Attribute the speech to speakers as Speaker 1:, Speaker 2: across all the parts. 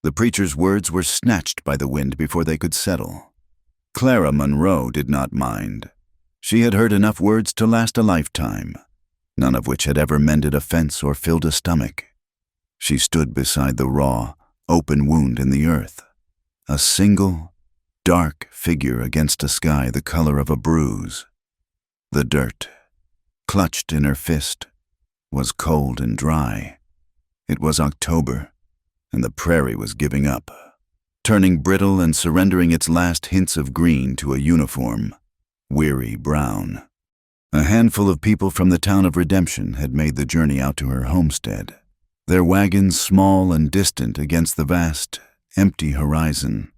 Speaker 1: The preacher's words were snatched by the wind before they could settle. Clara Monroe did not mind. She had heard enough words to last a lifetime, none of which had ever mended a fence or filled a stomach. She stood beside the raw, open wound in the earth, a single, dark figure against a sky the color of a bruise. The dirt, clutched in her fist, was cold and dry. It was October, and the prairie was giving up, turning brittle and surrendering its last hints of green to a uniform, weary brown. A handful of people from the town of Redemption had made the journey out to her homestead, their wagons small and distant against the vast, empty horizon.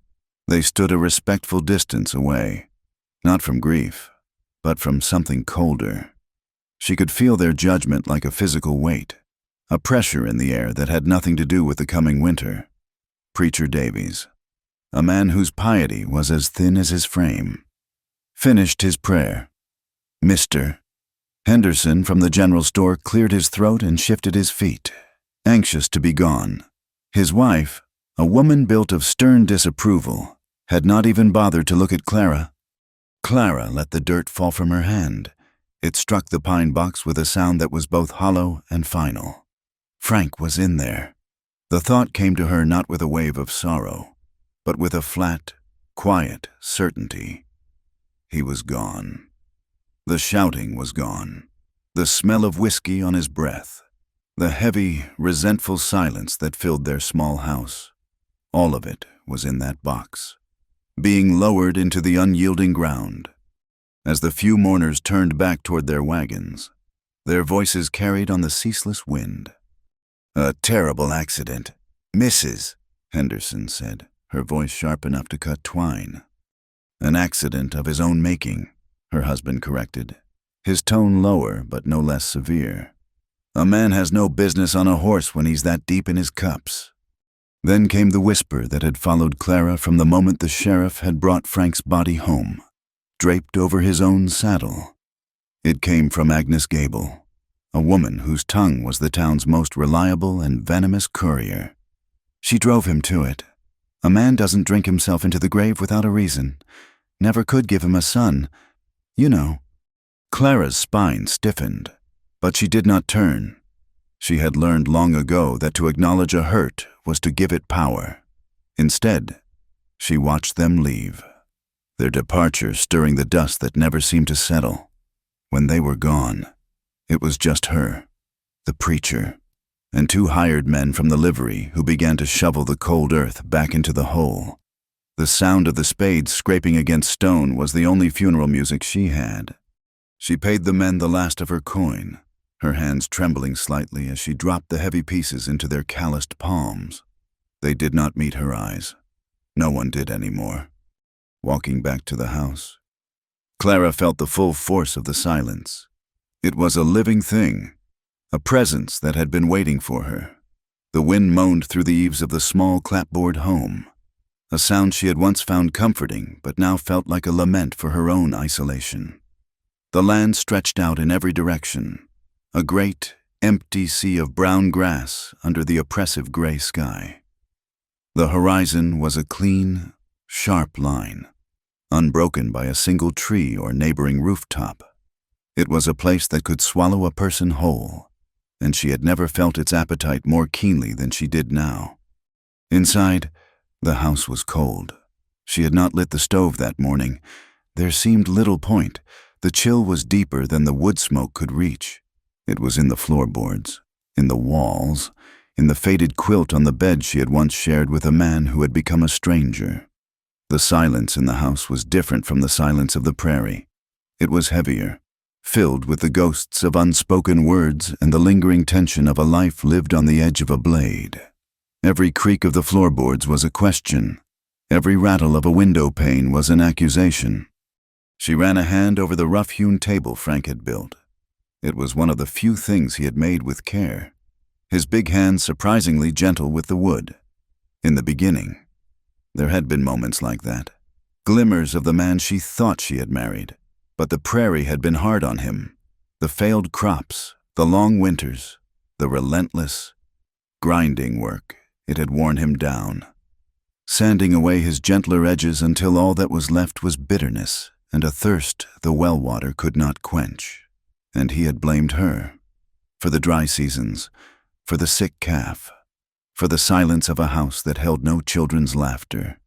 Speaker 1: They stood a respectful distance away, not from grief, but from something colder. She could feel their judgment like a physical weight, a pressure in the air that had nothing to do with the coming winter. Preacher Davies, a man whose piety was as thin as his frame, finished his prayer. Mr. Henderson from the general store cleared his throat and shifted his feet, anxious to be gone. His wife, a woman built of stern disapproval, had not even bothered to look at Clara. Clara let the dirt fall from her hand. It struck the pine box with a sound that was both hollow and final. Frank was in there. The thought came to her not with a wave of sorrow, but with a flat, quiet certainty. He was gone. The shouting was gone. The smell of whiskey on his breath. The heavy, resentful silence that filled their small house. All of it was in that box, being lowered into the unyielding ground. As the few mourners turned back toward their wagons, their voices carried on the ceaseless wind. "A terrible accident, Mrs." Henderson said, her voice sharp enough to cut twine. "An accident of his own making," her husband corrected, his tone lower but no less severe. "A man has no business on a horse when he's that deep in his cups." Then came the whisper that had followed Clara from the moment the sheriff had brought Frank's body home, draped over his own saddle. It came from Agnes Gable, a woman whose tongue was the town's most reliable and venomous courier. She drove him to it. A man doesn't drink himself into the grave without a reason. Never could give him a son. You know. Clara's spine stiffened, but she did not turn. She had learned long ago that to acknowledge a hurt was to give it power. Instead, she watched them leave, their departure stirring the dust that never seemed to settle. When they were gone, it was just her, the preacher, and two hired men from the livery who began to shovel the cold earth back into the hole. The sound of the spades scraping against stone was the only funeral music she had. She paid the men the last of her coin, her hands trembling slightly as she dropped the heavy pieces into their calloused palms. They did not meet her eyes. No one did anymore. Walking back to the house, Clara felt the full force of the silence. It was a living thing, a presence that had been waiting for her. The wind moaned through the eaves of the small clapboard home, a sound she had once found comforting but now felt like a lament for her own isolation. The land stretched out in every direction, a great, empty sea of brown grass under the oppressive gray sky. The horizon was a clean, sharp line, unbroken by a single tree or neighboring rooftop. It was a place that could swallow a person whole, and she had never felt its appetite more keenly than she did now. Inside, the house was cold. She had not lit the stove that morning. There seemed little point. The chill was deeper than the wood smoke could reach. It was in the floorboards, in the walls, in the faded quilt on the bed she had once shared with a man who had become a stranger. The silence in the house was different from the silence of the prairie. It was heavier, filled with the ghosts of unspoken words and the lingering tension of a life lived on the edge of a blade. Every creak of the floorboards was a question. Every rattle of a window pane was an accusation. She ran a hand over the rough-hewn table Frank had built. It was one of the few things he had made with care, his big hands surprisingly gentle with the wood. In the beginning, there had been moments like that, glimmers of the man she thought she had married, but the prairie had been hard on him. The failed crops, the long winters, the relentless, grinding work, it had worn him down. sanding away his gentler edges until all that was left was bitterness and a thirst the well water could not quench. And he had blamed her. For the dry seasons, for the sick calf, for the silence of a house that held no children's laughter.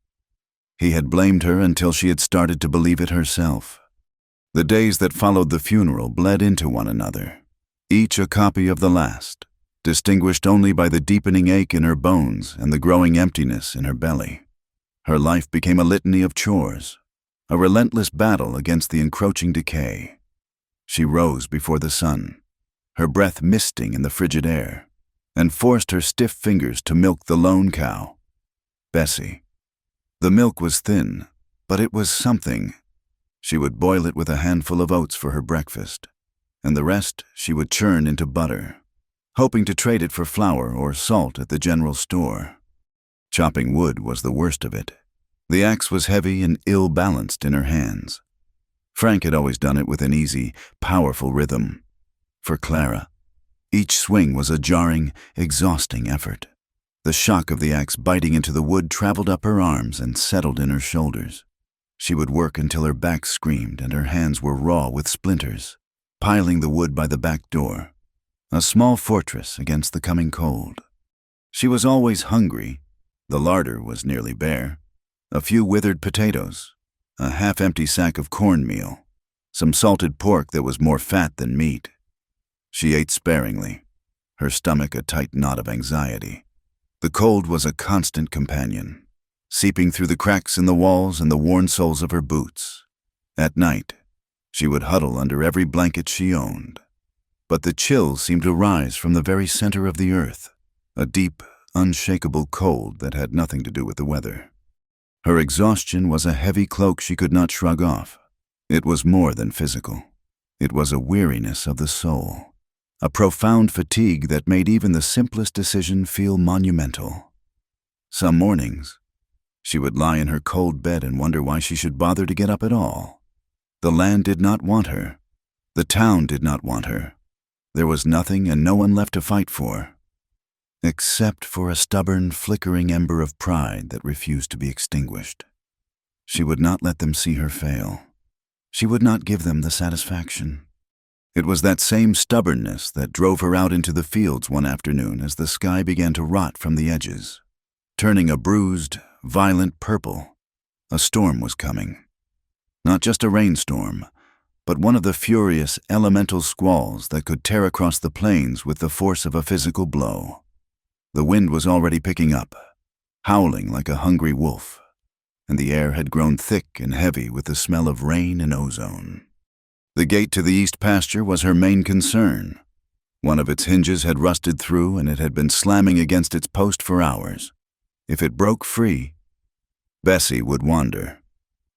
Speaker 1: He had blamed her until she had started to believe it herself. The days that followed the funeral bled into one another, each a copy of the last, distinguished only by the deepening ache in her bones and the growing emptiness in her belly. Her life became a litany of chores, a relentless battle against the encroaching decay. She rose before the sun, her breath misting in the frigid air, and forced her stiff fingers to milk the lone cow, Bessie. The milk was thin, but it was something. She would boil it with a handful of oats for her breakfast, and the rest she would churn into butter, hoping to trade it for flour or salt at the general store. Chopping wood was the worst of it. The axe was heavy and ill-balanced in her hands. Frank had always done it with an easy, powerful rhythm. For Clara, each swing was a jarring, exhausting effort. The shock of the axe biting into the wood traveled up her arms and settled in her shoulders. She would work until her back screamed and her hands were raw with splinters, piling the wood by the back door, a small fortress against the coming cold. She was always hungry. The larder was nearly bare. A few withered potatoes, a half-empty sack of cornmeal, some salted pork that was more fat than meat. She ate sparingly, her stomach a tight knot of anxiety. The cold was a constant companion, seeping through the cracks in the walls and the worn soles of her boots. At night, she would huddle under every blanket she owned. But the chill seemed to rise from the very center of the earth, a deep, unshakable cold that had nothing to do with the weather. Her exhaustion was a heavy cloak she could not shrug off. It was more than physical. It was a weariness of the soul, a profound fatigue that made even the simplest decision feel monumental. Some mornings, she would lie in her cold bed and wonder why she should bother to get up at all. The land did not want her. The town did not want her. There was nothing and no one left to fight for, except for a stubborn, flickering ember of pride that refused to be extinguished. She would not let them see her fail. She would not give them the satisfaction. It was that same stubbornness that drove her out into the fields one afternoon as the sky began to rot from the edges, turning a bruised, violent purple. A storm was coming. Not just a rainstorm, but one of the furious, elemental squalls that could tear across the plains with the force of a physical blow. The wind was already picking up, howling like a hungry wolf, and the air had grown thick and heavy with the smell of rain and ozone. The gate to the east pasture was her main concern. One of its hinges had rusted through and it had been slamming against its post for hours. If it broke free, Bessie would wander.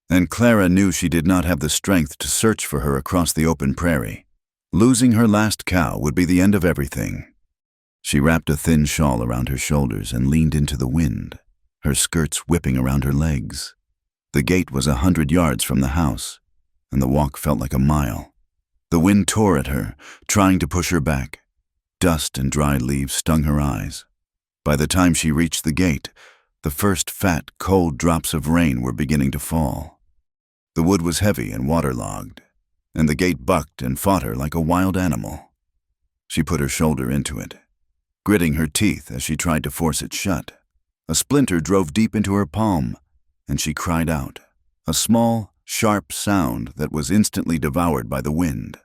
Speaker 1: And Clara knew she did not have the strength to search for her across the open prairie. Losing her last cow would be the end of everything. She wrapped a thin shawl around her shoulders and leaned into the wind, her skirts whipping around her legs. The gate was 100 yards from the house, and the walk felt like a mile. The wind tore at her, trying to push her back. Dust and dry leaves stung her eyes. By the time she reached the gate, the first fat, cold drops of rain were beginning to fall. The wood was heavy and waterlogged, and the gate bucked and fought her like a wild animal. She put her shoulder into it, gritting her teeth as she tried to force it shut. A splinter drove deep into her palm, and she cried out, a small, sharp sound that was instantly devoured by the wind.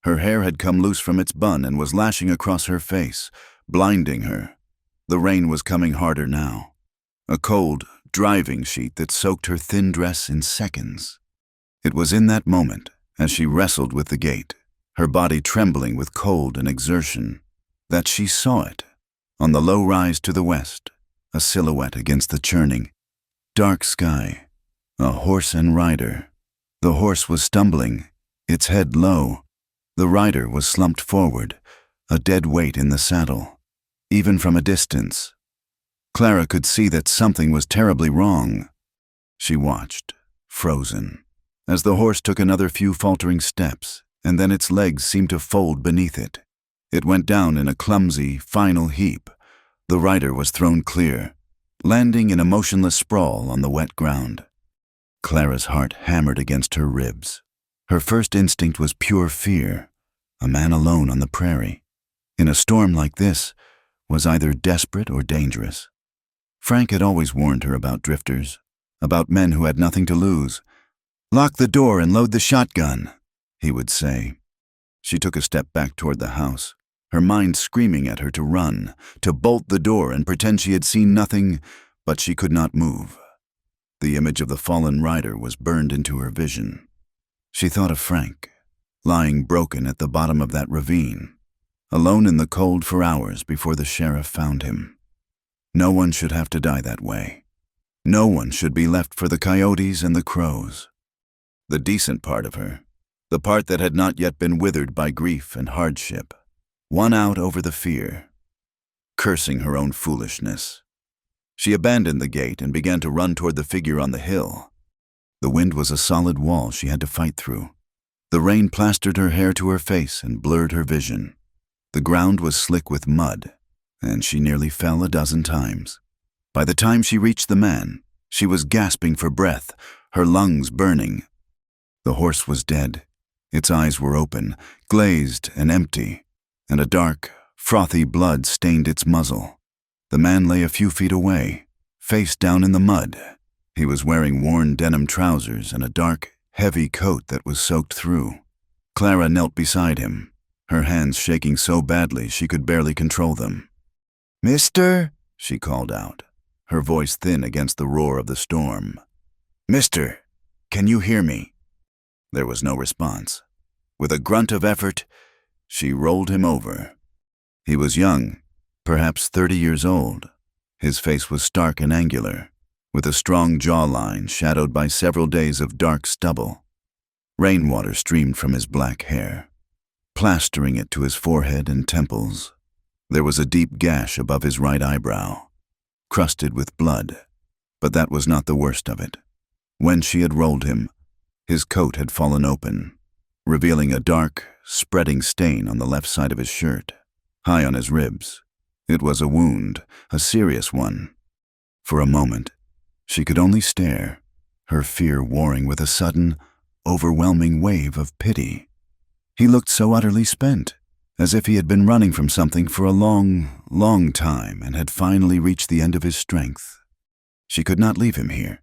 Speaker 1: Her hair had come loose from its bun and was lashing across her face, blinding her. The rain was coming harder now, a cold, driving sheet that soaked her thin dress in seconds. It was in that moment, as she wrestled with the gate, her body trembling with cold and exertion, that she saw it, on the low rise to the west, a silhouette against the churning, dark sky, a horse and rider. The horse was stumbling, its head low. The rider was slumped forward, a dead weight in the saddle. Even from a distance, Clara could see that something was terribly wrong. She watched, frozen, as the horse took another few faltering steps, and then its legs seemed to fold beneath it. It went down in a clumsy, final heap. The rider was thrown clear, landing in a motionless sprawl on the wet ground. Clara's heart hammered against her ribs. Her first instinct was pure fear. A man alone on the prairie, in a storm like this, was either desperate or dangerous. Frank had always warned her about drifters, about men who had nothing to lose. "Lock the door and load the shotgun," he would say. She took a step back toward the house, her mind screaming at her to run, to bolt the door and pretend she had seen nothing, but she could not move. The image of the fallen rider was burned into her vision. She thought of Frank, lying broken at the bottom of that ravine, alone in the cold for hours before the sheriff found him. No one should have to die that way. No one should be left for the coyotes and the crows. The decent part of her, the part that had not yet been withered by grief and hardship, won out over the fear, cursing her own foolishness. She abandoned the gate and began to run toward the figure on the hill. The wind was a solid wall she had to fight through. The rain plastered her hair to her face and blurred her vision. The ground was slick with mud, and she nearly fell a dozen times. By the time she reached the man, she was gasping for breath, her lungs burning. The horse was dead. Its eyes were open, glazed and empty, and a dark, frothy blood stained its muzzle. The man lay a few feet away, face down in the mud. He was wearing worn denim trousers and a dark, heavy coat that was soaked through. Clara knelt beside him, her hands shaking so badly she could barely control them. "Mister," she called out, her voice thin against the roar of the storm. "Mister, can you hear me?" There was no response. With a grunt of effort, she rolled him over. He was young, perhaps 30 years old. His face was stark and angular, with a strong jawline shadowed by several days of dark stubble. Rainwater streamed from his black hair, plastering it to his forehead and temples. There was a deep gash above his right eyebrow, crusted with blood, but that was not the worst of it. When she had rolled him, his coat had fallen open, revealing a dark, spreading stain on the left side of his shirt, high on his ribs. It was a wound, a serious one. For a moment, she could only stare, her fear warring with a sudden, overwhelming wave of pity. He looked so utterly spent, as if he had been running from something for a long, long time and had finally reached the end of his strength. She could not leave him here.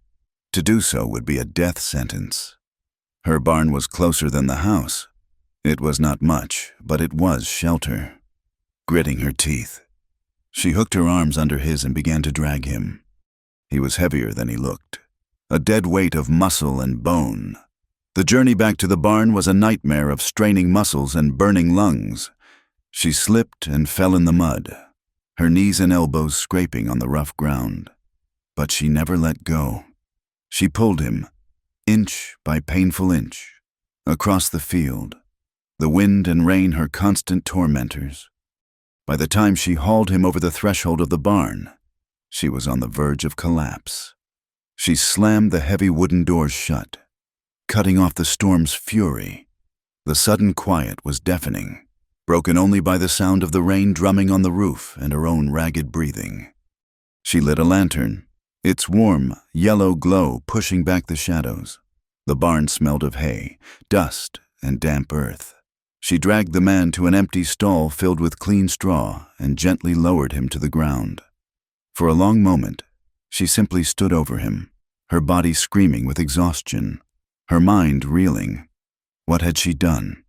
Speaker 1: To do so would be a death sentence. Her barn was closer than the house. It was not much, but it was shelter. Gritting her teeth, she hooked her arms under his and began to drag him. He was heavier than he looked, a dead weight of muscle and bone. The journey back to the barn was a nightmare of straining muscles and burning lungs. She slipped and fell in the mud, her knees and elbows scraping on the rough ground. But she never let go. She pulled him, inch by painful inch, across the field, the wind and rain her constant tormentors. By the time she hauled him over the threshold of the barn, she was on the verge of collapse. She slammed the heavy wooden doors shut, cutting off the storm's fury. The sudden quiet was deafening, broken only by the sound of the rain drumming on the roof and her own ragged breathing. She lit a lantern, its warm, yellow glow pushing back the shadows. The barn smelled of hay, dust, and damp earth. She dragged the man to an empty stall filled with clean straw and gently lowered him to the ground. For a long moment, she simply stood over him, her body screaming with exhaustion, her mind reeling. What had she done?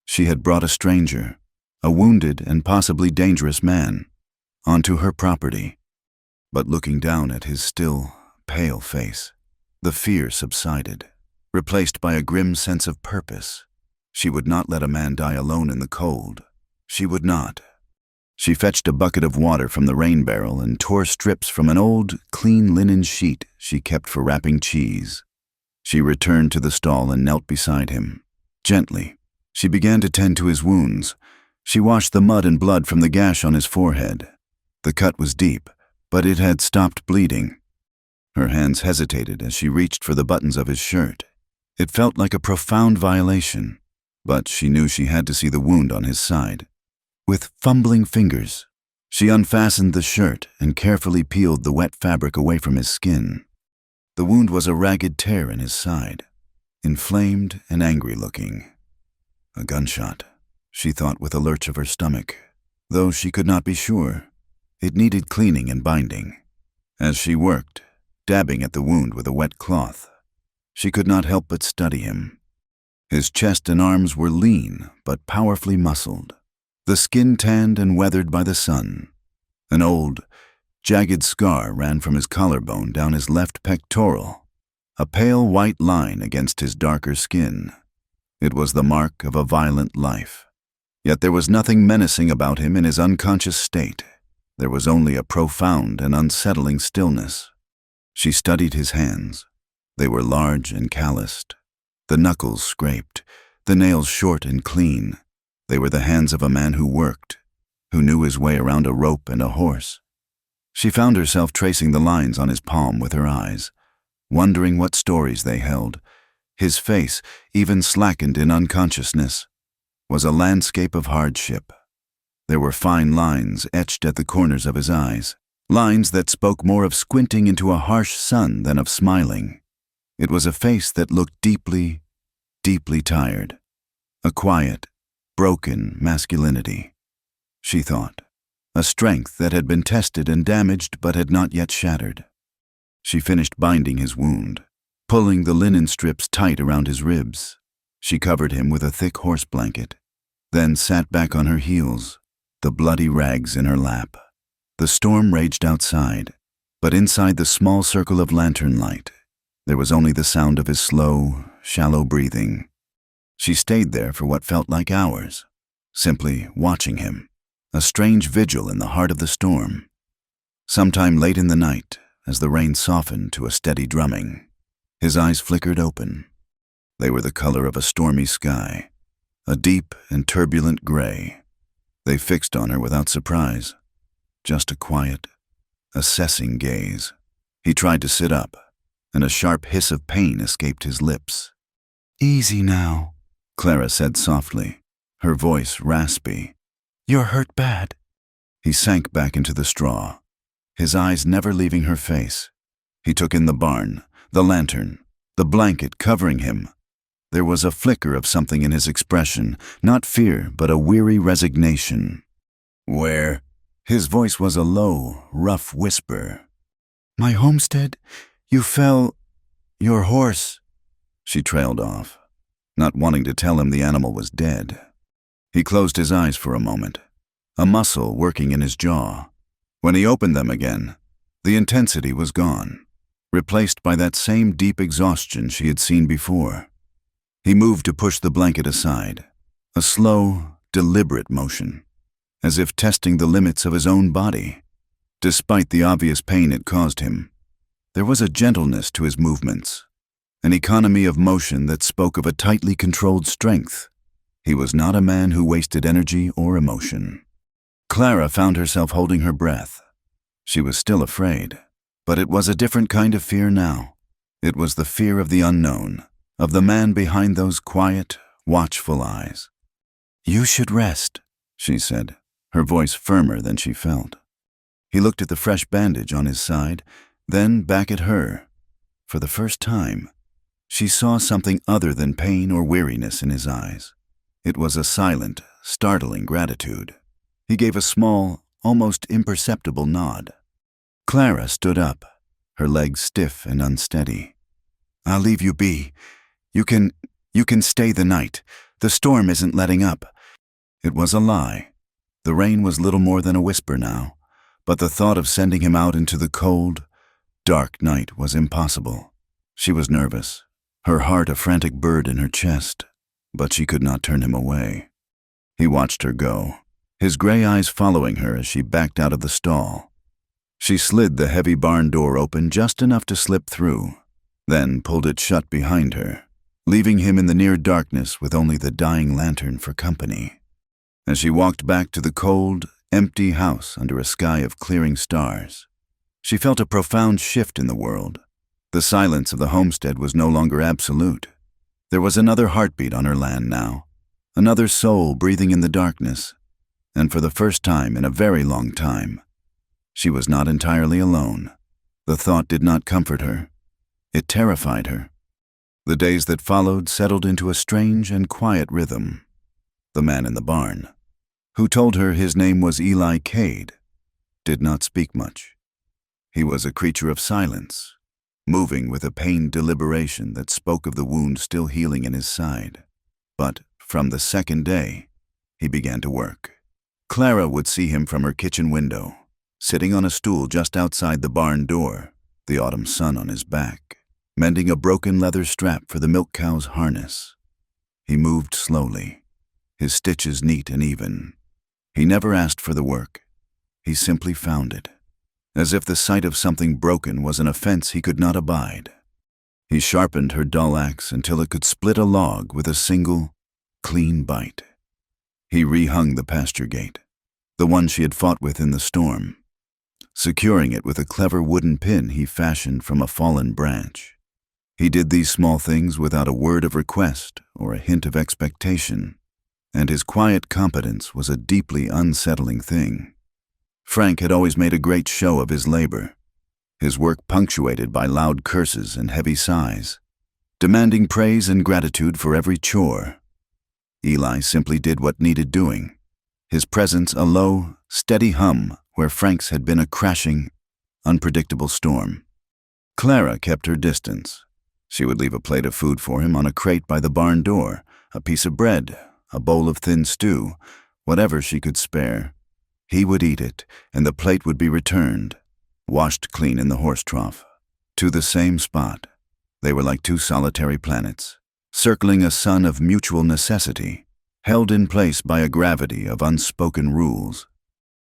Speaker 1: She had brought a stranger, a wounded and possibly dangerous man, onto her property. But looking down at his still, pale face, the fear subsided, replaced by a grim sense of purpose. She would not let a man die alone in the cold. She would not. She fetched a bucket of water from the rain barrel and tore strips from an old, clean linen sheet she kept for wrapping cheese. She returned to the stall and knelt beside him. Gently, she began to tend to his wounds. She washed the mud and blood from the gash on his forehead. The cut was deep, but it had stopped bleeding. Her hands hesitated as she reached for the buttons of his shirt. It felt like a profound violation, but she knew she had to see the wound on his side. With fumbling fingers, She unfastened the shirt and carefully peeled the wet fabric away from his skin. The wound was a ragged tear in his side, inflamed and angry-looking. A gunshot, she thought with a lurch of her stomach, though she could not be sure. It needed cleaning and binding. As she worked, dabbing at the wound with a wet cloth, she could not help but study him. His chest and arms were lean but powerfully muscled, the skin tanned and weathered by the sun. An old, jagged scar ran from his collarbone down his left pectoral, a pale white line against his darker skin. It was the mark of a violent life. Yet there was nothing menacing about him in his unconscious state. There was only a profound and unsettling stillness. She studied his hands. They were large and calloused, the knuckles scraped, the nails short and clean. They were the hands of a man who worked, who knew his way around a rope and a horse. She found herself tracing the lines on his palm with her eyes, wondering what stories they held. His face, even slackened in unconsciousness, was a landscape of hardship. There were fine lines etched at the corners of his eyes, lines that spoke more of squinting into a harsh sun than of smiling. It was a face that looked deeply, deeply tired. A quiet, broken masculinity, she thought. A strength that had been tested and damaged but had not yet shattered. She finished binding his wound, pulling the linen strips tight around his ribs. She covered him with a thick horse blanket, then sat back on her heels, the bloody rags in her lap. The storm raged outside, but inside the small circle of lantern light, there was only the sound of his slow, shallow breathing. She stayed there for what felt like hours, simply watching him, a strange vigil in the heart of the storm. Sometime late in the night, as the rain softened to a steady drumming, his eyes flickered open. They were the color of a stormy sky, a deep and turbulent gray. They fixed on her without surprise, just a quiet, assessing gaze. He tried to sit up, and a sharp hiss of pain escaped his lips. "Easy now," Clara said softly, her voice raspy. "You're hurt bad." He sank back into the straw, his eyes never leaving her face. He took in the barn, the lantern, the blanket covering him. There was a flicker of something in his expression, not fear, but a weary resignation. "Where?" His voice was a low, rough whisper. "My homestead. You fell. Your horse." She trailed off, not wanting to tell him the animal was dead. He closed his eyes for a moment, a muscle working in his jaw. When he opened them again, the intensity was gone, replaced by that same deep exhaustion she had seen before. He moved to push the blanket aside, a slow, deliberate motion, as if testing the limits of his own body. Despite the obvious pain it caused him, there was a gentleness to his movements, an economy of motion that spoke of a tightly controlled strength. He was not a man who wasted energy or emotion. Clara found herself holding her breath. She was still afraid, but it was a different kind of fear now. It was the fear of the unknown, of the man behind those quiet, watchful eyes. "You should rest," she said, her voice firmer than she felt. He looked at the fresh bandage on his side, then back at her. For the first time, she saw something other than pain or weariness in his eyes. It was a silent, startling gratitude. He gave a small, almost imperceptible nod. Clara stood up, her legs stiff and unsteady. "I'll leave you be. You can stay the night. The storm isn't letting up." It was a lie. The rain was little more than a whisper now, but the thought of sending him out into the cold, dark night was impossible. She was nervous, her heart a frantic bird in her chest, but she could not turn him away. He watched her go, his gray eyes following her as she backed out of the stall. She slid the heavy barn door open just enough to slip through, then pulled it shut behind her, leaving him in the near darkness with only the dying lantern for company. As she walked back to the cold, empty house under a sky of clearing stars, she felt a profound shift in the world. The silence of the homestead was no longer absolute. There was another heartbeat on her land now, another soul breathing in the darkness, and for the first time in a very long time, she was not entirely alone. The thought did not comfort her. It terrified her. The days that followed settled into a strange and quiet rhythm. The man in the barn, who told her his name was Eli Cade, did not speak much. He was a creature of silence, moving with a pained deliberation that spoke of the wound still healing in his side. But from the second day, he began to work. Clara would see him from her kitchen window, sitting on a stool just outside the barn door, the autumn sun on his back, mending a broken leather strap for the milk cow's harness. He moved slowly, his stitches neat and even. He never asked for the work. He simply found it, as if the sight of something broken was an offense he could not abide. He sharpened her dull axe until it could split a log with a single, clean bite. He rehung the pasture gate, the one she had fought with in the storm, securing it with a clever wooden pin he fashioned from a fallen branch. He did these small things without a word of request or a hint of expectation, and his quiet competence was a deeply unsettling thing. Frank had always made a great show of his labor, his work punctuated by loud curses and heavy sighs, demanding praise and gratitude for every chore. Eli simply did what needed doing, his presence a low, steady hum where Frank's had been a crashing, unpredictable storm. Clara kept her distance. She would leave a plate of food for him on a crate by the barn door, a piece of bread, a bowl of thin stew, whatever she could spare. He would eat it, and the plate would be returned, washed clean in the horse trough, to the same spot. They were like two solitary planets, circling a sun of mutual necessity, held in place by a gravity of unspoken rules.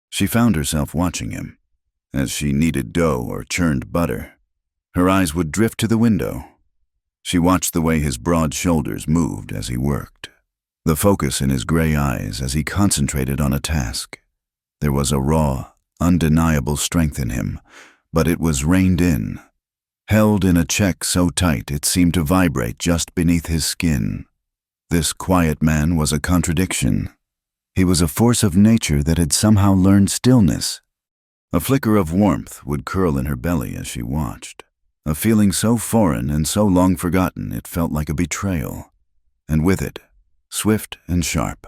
Speaker 1: She found herself watching him. As she kneaded dough or churned butter, her eyes would drift to the window. She watched the way his broad shoulders moved as he worked, the focus in his gray eyes as he concentrated on a task. There was a raw, undeniable strength in him, but it was reined in, held in a check so tight it seemed to vibrate just beneath his skin. This quiet man was a contradiction. He was a force of nature that had somehow learned stillness. A flicker of warmth would curl in her belly as she watched, a feeling so foreign and so long forgotten it felt like a betrayal. And with it, swift and sharp,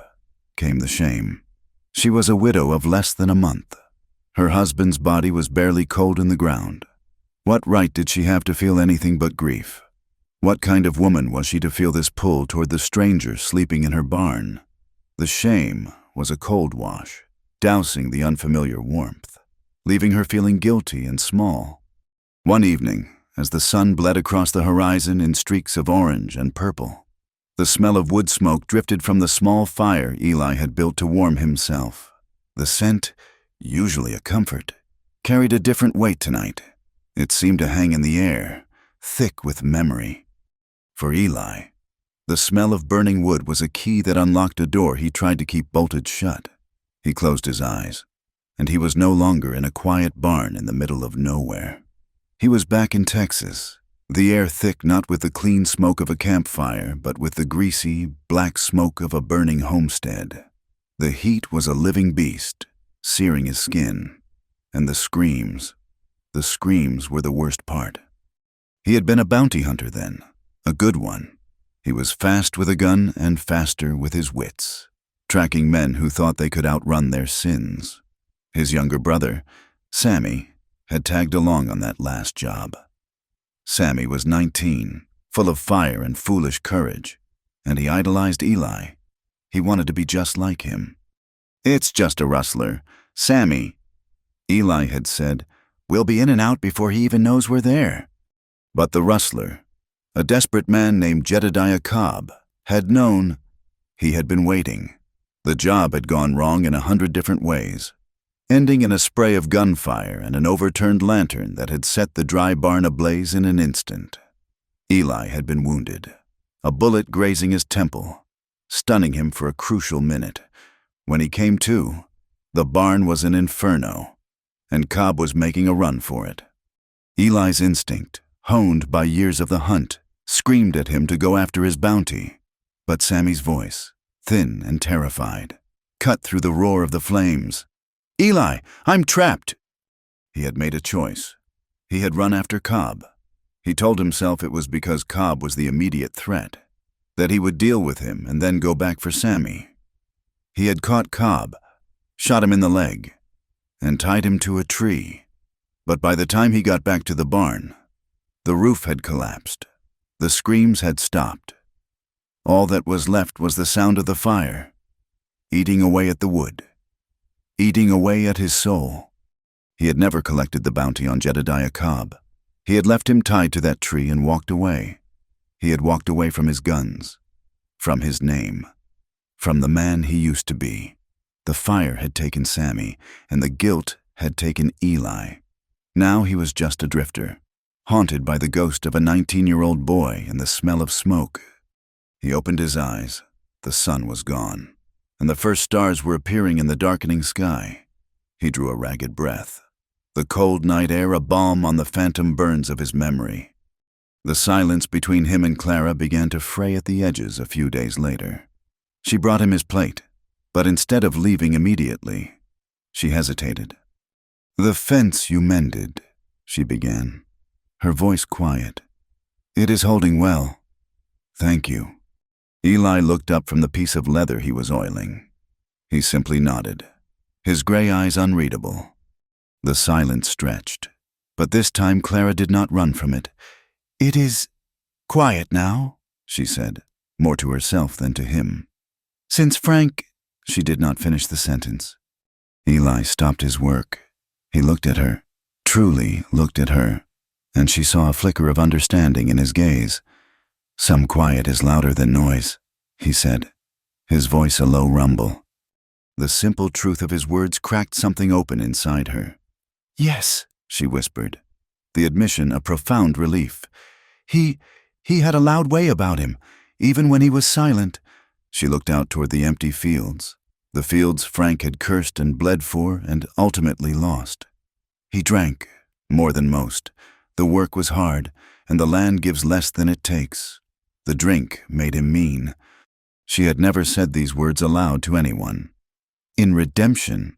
Speaker 1: came the shame. She was a widow of less than a month. Her husband's body was barely cold in the ground. What right did she have to feel anything but grief? What kind of woman was she to feel this pull toward the stranger sleeping in her barn? The shame was a cold wash, dousing the unfamiliar warmth, leaving her feeling guilty and small. One evening, as the sun bled across the horizon in streaks of orange and purple, the smell of wood smoke drifted from the small fire Eli had built to warm himself. The scent, usually a comfort, carried a different weight tonight. It seemed to hang in the air, thick with memory. For Eli, the smell of burning wood was a key that unlocked a door he tried to keep bolted shut. He closed his eyes, and he was no longer in a quiet barn in the middle of nowhere. He was back in Texas, the air thick not with the clean smoke of a campfire, but with the greasy, black smoke of a burning homestead. The heat was a living beast, searing his skin, and the screams were the worst part. He had been a bounty hunter then, a good one. He was fast with a gun and faster with his wits, tracking men who thought they could outrun their sins. His younger brother, Sammy, had tagged along on that last job. Sammy was 19, full of fire and foolish courage, and he idolized Eli. He wanted to be just like him. "It's just a rustler, Sammy," Eli had said. "We'll be in and out before he even knows we're there." But the rustler, a desperate man named Jedediah Cobb, had known. He had been waiting. The job had gone wrong in 100 different ways, ending in a spray of gunfire and an overturned lantern that had set the dry barn ablaze in an instant. Eli had been wounded, a bullet grazing his temple, stunning him for a crucial minute. When he came to, the barn was an inferno, and Cobb was making a run for it. Eli's instinct, honed by years of the hunt, screamed at him to go after his bounty, but Sammy's voice, thin and terrified, cut through the roar of the flames. "Eli, I'm trapped!" He had made a choice. He had run after Cobb. He told himself it was because Cobb was the immediate threat, that he would deal with him and then go back for Sammy. He had caught Cobb, shot him in the leg, and tied him to a tree. But by the time he got back to the barn, the roof had collapsed. The screams had stopped. All that was left was the sound of the fire, eating away at the wood, eating away at his soul. He had never collected the bounty on Jedediah Cobb. He had left him tied to that tree and walked away. He had walked away from his guns, from his name, from the man he used to be. The fire had taken Sammy, and the guilt had taken Eli. Now he was just a drifter, haunted by the ghost of a 19-year-old boy and the smell of smoke. He opened his eyes. The sun was gone, and the first stars were appearing in the darkening sky. He drew a ragged breath. The cold night air a balm on the phantom burns of his memory. The silence between him and Clara began to fray at the edges a few days later. She brought him his plate, but instead of leaving immediately, she hesitated. "The fence you mended," she began, her voice quiet. "It is holding well. Thank you." Eli looked up from the piece of leather he was oiling. He simply nodded, his gray eyes unreadable. The silence stretched, but this time Clara did not run from it. "It is quiet now," she said, more to herself than to him. "Since Frank—" She did not finish the sentence. Eli stopped his work. He looked at her, truly looked at her, and she saw a flicker of understanding in his gaze. "Some quiet is louder than noise," he said, his voice a low rumble. The simple truth of his words cracked something open inside her. "Yes," she whispered, the admission a profound relief. He had a loud way about him, even when he was silent." She looked out toward the empty fields, the fields Frank had cursed and bled for and ultimately lost. "He drank, more than most. The work was hard, and the land gives less than it takes. The drink made him mean." She had never said these words aloud to anyone. In redemption,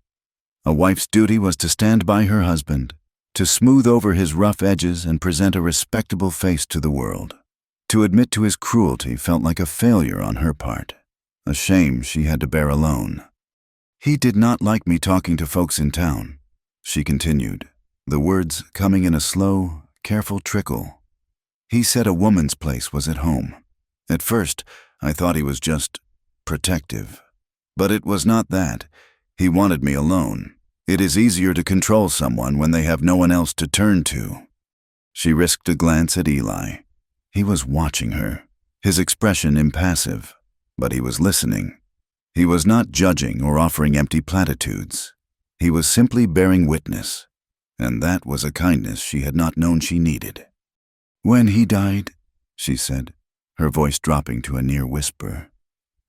Speaker 1: a wife's duty was to stand by her husband, to smooth over his rough edges and present a respectable face to the world. To admit to his cruelty felt like a failure on her part, a shame she had to bear alone. "He did not like me talking to folks in town," she continued, the words coming in a slow, careful trickle. "He said a woman's place was at home. At first, I thought he was just protective. But it was not that. He wanted me alone. It is easier to control someone when they have no one else to turn to." She risked a glance at Eli. He was watching her, his expression impassive, but he was listening. He was not judging or offering empty platitudes. He was simply bearing witness, and that was a kindness she had not known she needed. "When he died," she said, her voice dropping to a near whisper,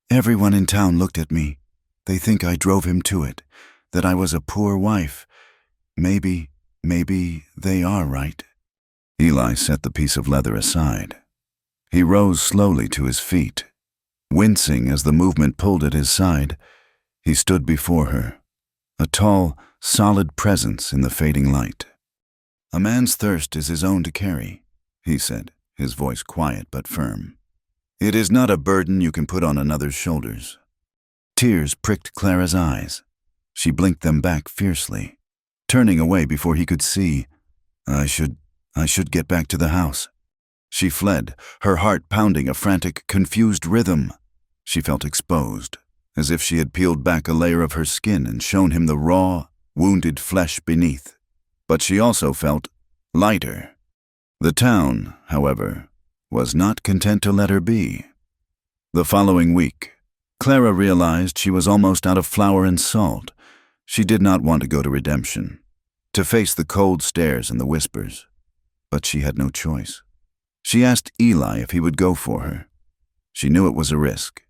Speaker 1: "everyone in town looked at me. They think I drove him to it, that I was a poor wife. Maybe they are right." Eli set the piece of leather aside. He rose slowly to his feet. Wincing as the movement pulled at his side, he stood before her, a tall, solid presence in the fading light. "A man's thirst is his own to carry," he said, his voice quiet but firm. "It is not a burden you can put on another's shoulders." Tears pricked Clara's eyes. She blinked them back fiercely, turning away before he could see. I should get back to the house." She fled, her heart pounding a frantic, confused rhythm. She felt exposed, as if she had peeled back a layer of her skin and shown him the raw, wounded flesh beneath. But she also felt lighter. The town, however, was not content to let her be. The following week, Clara realized she was almost out of flour and salt. She did not want to go to redemption, to face the cold stares and the whispers. But she had no choice. She asked Eli if he would go for her. She knew it was a risk.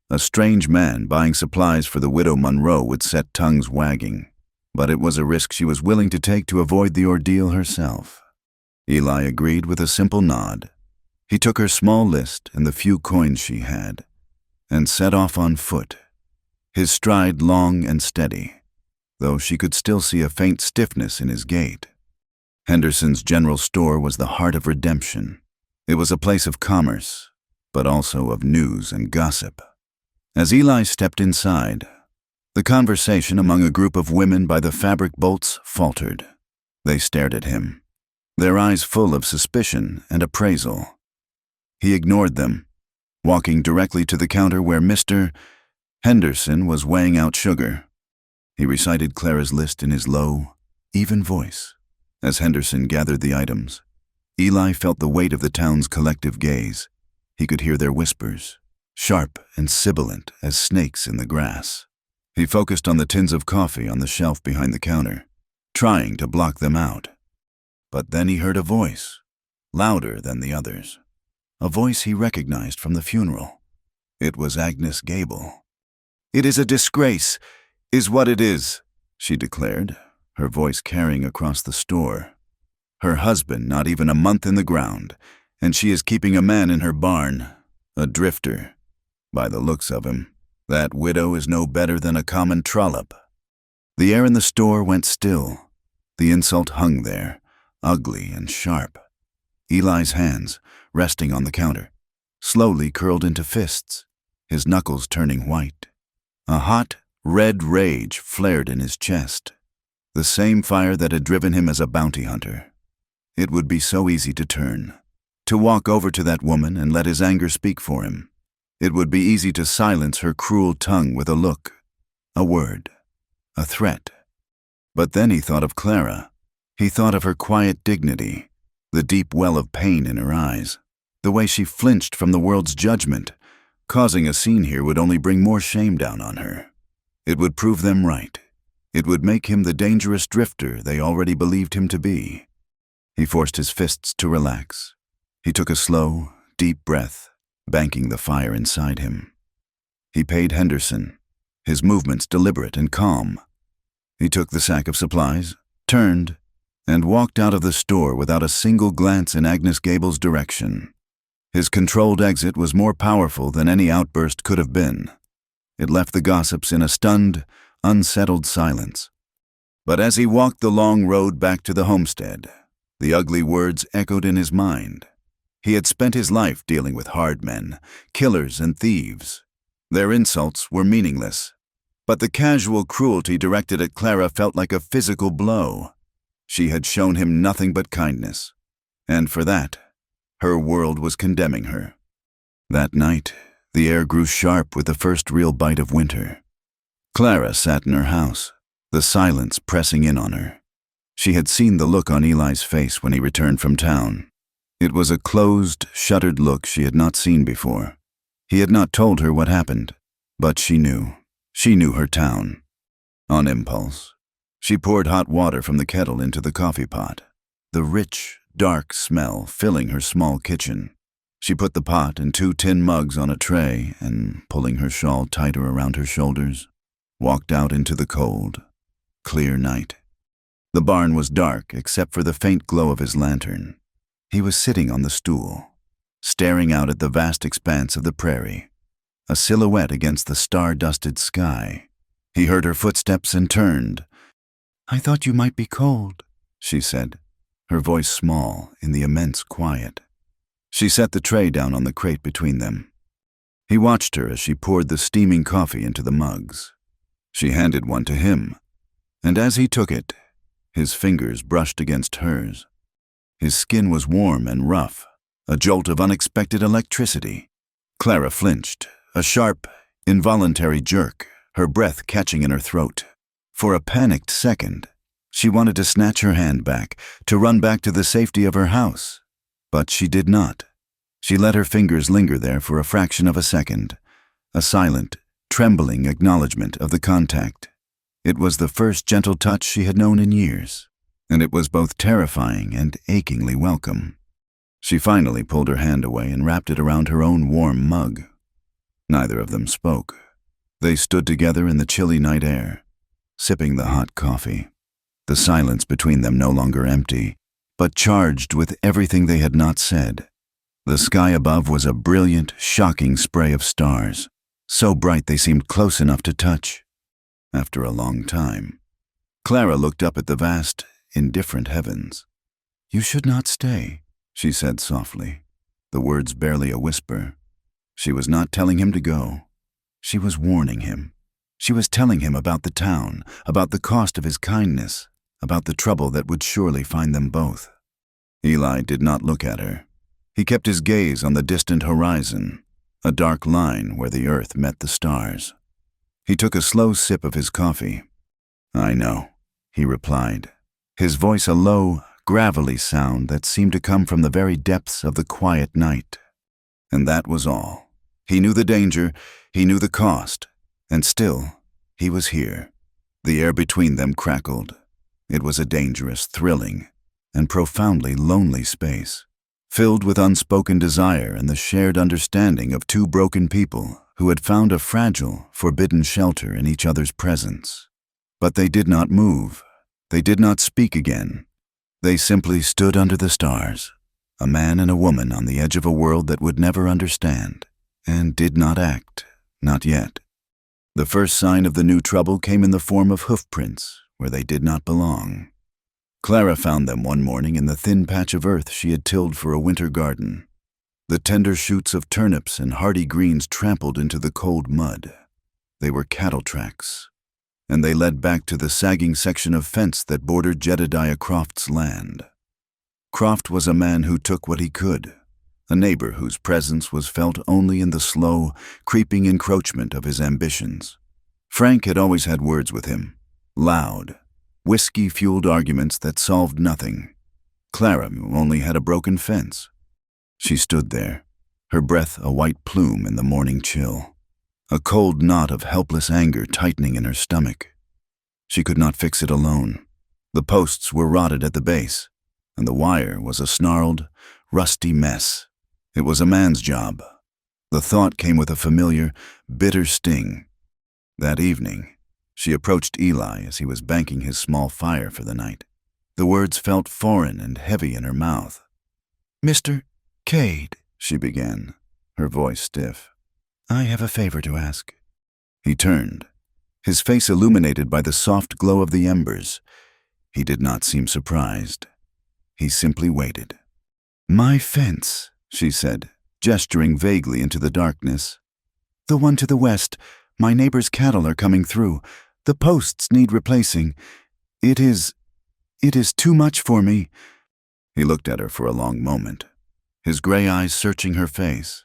Speaker 1: A strange man buying supplies for the widow Monroe would set tongues wagging, but it was a risk she was willing to take to avoid the ordeal herself. Eli agreed with a simple nod. He took her small list and the few coins she had, and set off on foot. his stride long and steady, though she could still see a faint stiffness in his gait. Henderson's general store was the heart of redemption. It was a place of commerce, but also of news and gossip. As Eli stepped inside, the conversation among a group of women by the fabric bolts faltered. They stared at him, their eyes full of suspicion and appraisal. He ignored them, walking directly to the counter where Mr. Henderson was weighing out sugar. He recited Clara's list in his low, even voice. As Henderson gathered the items, Eli felt the weight of the town's collective gaze. He could hear their whispers, sharp and sibilant as snakes in the grass. He focused on the tins of coffee on the shelf behind the counter, trying to block them out. But then he heard a voice, louder than the others. A voice he recognized from the funeral. It was Agnes Gable. "It is a disgrace, is what it is," she declared, her voice carrying across the store. Her husband not even a month in the ground, and she is keeping a man in her barn, a drifter. By the looks of him, that widow is no better than a common trollop. The air in the store went still. The insult hung there, ugly and sharp. Eli's hands, resting on the counter, slowly curled into fists, his knuckles turning white. A hot, red rage flared in his chest, the same fire that had driven him as a bounty hunter. It would be so easy to turn, to walk over to that woman and let his anger speak for him. It would be easy to silence her cruel tongue with a look, a word, a threat. But then he thought of Clara. He thought of her quiet dignity, the deep well of pain in her eyes, the way she flinched from the world's judgment. Causing a scene here would only bring more shame down on her. It would prove them right. It would make him the dangerous drifter they already believed him to be. He forced his fists to relax. He took a slow, deep breath, banking the fire inside him. He paid Henderson, his movements deliberate and calm. He took the sack of supplies, turned, and walked out of the store without a single glance in Agnes Gable's direction. His controlled exit was more powerful than any outburst could have been. It left the gossips in a stunned, unsettled silence. But as he walked the long road back to the homestead, the ugly words echoed in his mind. He had spent his life dealing with hard men, killers and thieves. Their insults were meaningless. But the casual cruelty directed at Clara felt like a physical blow. She had shown him nothing but kindness, and for that, her world was condemning her. That night, the air grew sharp with the first real bite of winter. Clara sat in her house, the silence pressing in on her. She had seen the look on Eli's face when he returned from town. It was a closed, shuttered look she had not seen before. He had not told her what happened, but she knew. She knew her town. On impulse, she poured hot water from the kettle into the coffee pot, the rich, dark smell filling her small kitchen. She put the pot and 2 tin mugs on a tray and, pulling her shawl tighter around her shoulders, walked out into the cold, clear night. The barn was dark except for the faint glow of his lantern. He was sitting on the stool, staring out at the vast expanse of the prairie, a silhouette against the star-dusted sky. He heard her footsteps and turned. "I thought you might be cold," she said, her voice small in the immense quiet. She set the tray down on the crate between them. He watched her as she poured the steaming coffee into the mugs. She handed one to him, and as he took it, his fingers brushed against hers. His skin was warm and rough, a jolt of unexpected electricity. Clara flinched, a sharp, involuntary jerk, her breath catching in her throat. For a panicked second, she wanted to snatch her hand back, to run back to the safety of her house. But she did not. She let her fingers linger there for a fraction of a second, a silent, trembling acknowledgement of the contact. It was the first gentle touch she had known in years, and it was both terrifying and achingly welcome. She finally pulled her hand away and wrapped it around her own warm mug. Neither of them spoke. They stood together in the chilly night air, sipping the hot coffee, the silence between them no longer empty, but charged with everything they had not said. The sky above was a brilliant, shocking spray of stars, so bright they seemed close enough to touch. After a long time, Clara looked up at the vast, indifferent heavens. "You should not stay," she said softly, the words barely a whisper. She was not telling him to go. She was warning him. She was telling him about the town, about the cost of his kindness, about the trouble that would surely find them both. Eli did not look at her. He kept his gaze on the distant horizon, a dark line where the earth met the stars. He took a slow sip of his coffee. "I know," he replied, his voice a low, gravelly sound that seemed to come from the very depths of the quiet night. And that was all. He knew the danger, he knew the cost, and still, he was here. The air between them crackled. It was a dangerous, thrilling, and profoundly lonely space, filled with unspoken desire and the shared understanding of two broken people who had found a fragile, forbidden shelter in each other's presence. But they did not move. They did not speak again. They simply stood under the stars, a man and a woman on the edge of a world that would never understand, and did not act, not yet. The first sign of the new trouble came in the form of hoofprints, where they did not belong. Clara found them one morning in the thin patch of earth she had tilled for a winter garden. The tender shoots of turnips and hardy greens trampled into the cold mud. They were cattle tracks, and they led back to the sagging section of fence that bordered Jedediah Croft's land. Croft was a man who took what he could, a neighbor whose presence was felt only in the slow, creeping encroachment of his ambitions. Frank had always had words with him, loud, whiskey-fueled arguments that solved nothing. Clara only had a broken fence. She stood there, her breath a white plume in the morning chill, a cold knot of helpless anger tightening in her stomach. She could not fix it alone. The posts were rotted at the base, and the wire was a snarled, rusty mess. It was a man's job. The thought came with a familiar, bitter sting. That evening, she approached Eli as he was banking his small fire for the night. The words felt foreign and heavy in her mouth. "Mr. Cade," she began, her voice stiff, "I have a favor to ask." He turned, his face illuminated by the soft glow of the embers. He did not seem surprised. He simply waited. "My fence," she said, gesturing vaguely into the darkness. "The one to the west. My neighbor's cattle are coming through. The posts need replacing. It is too much for me." He looked at her for a long moment, his gray eyes searching her face.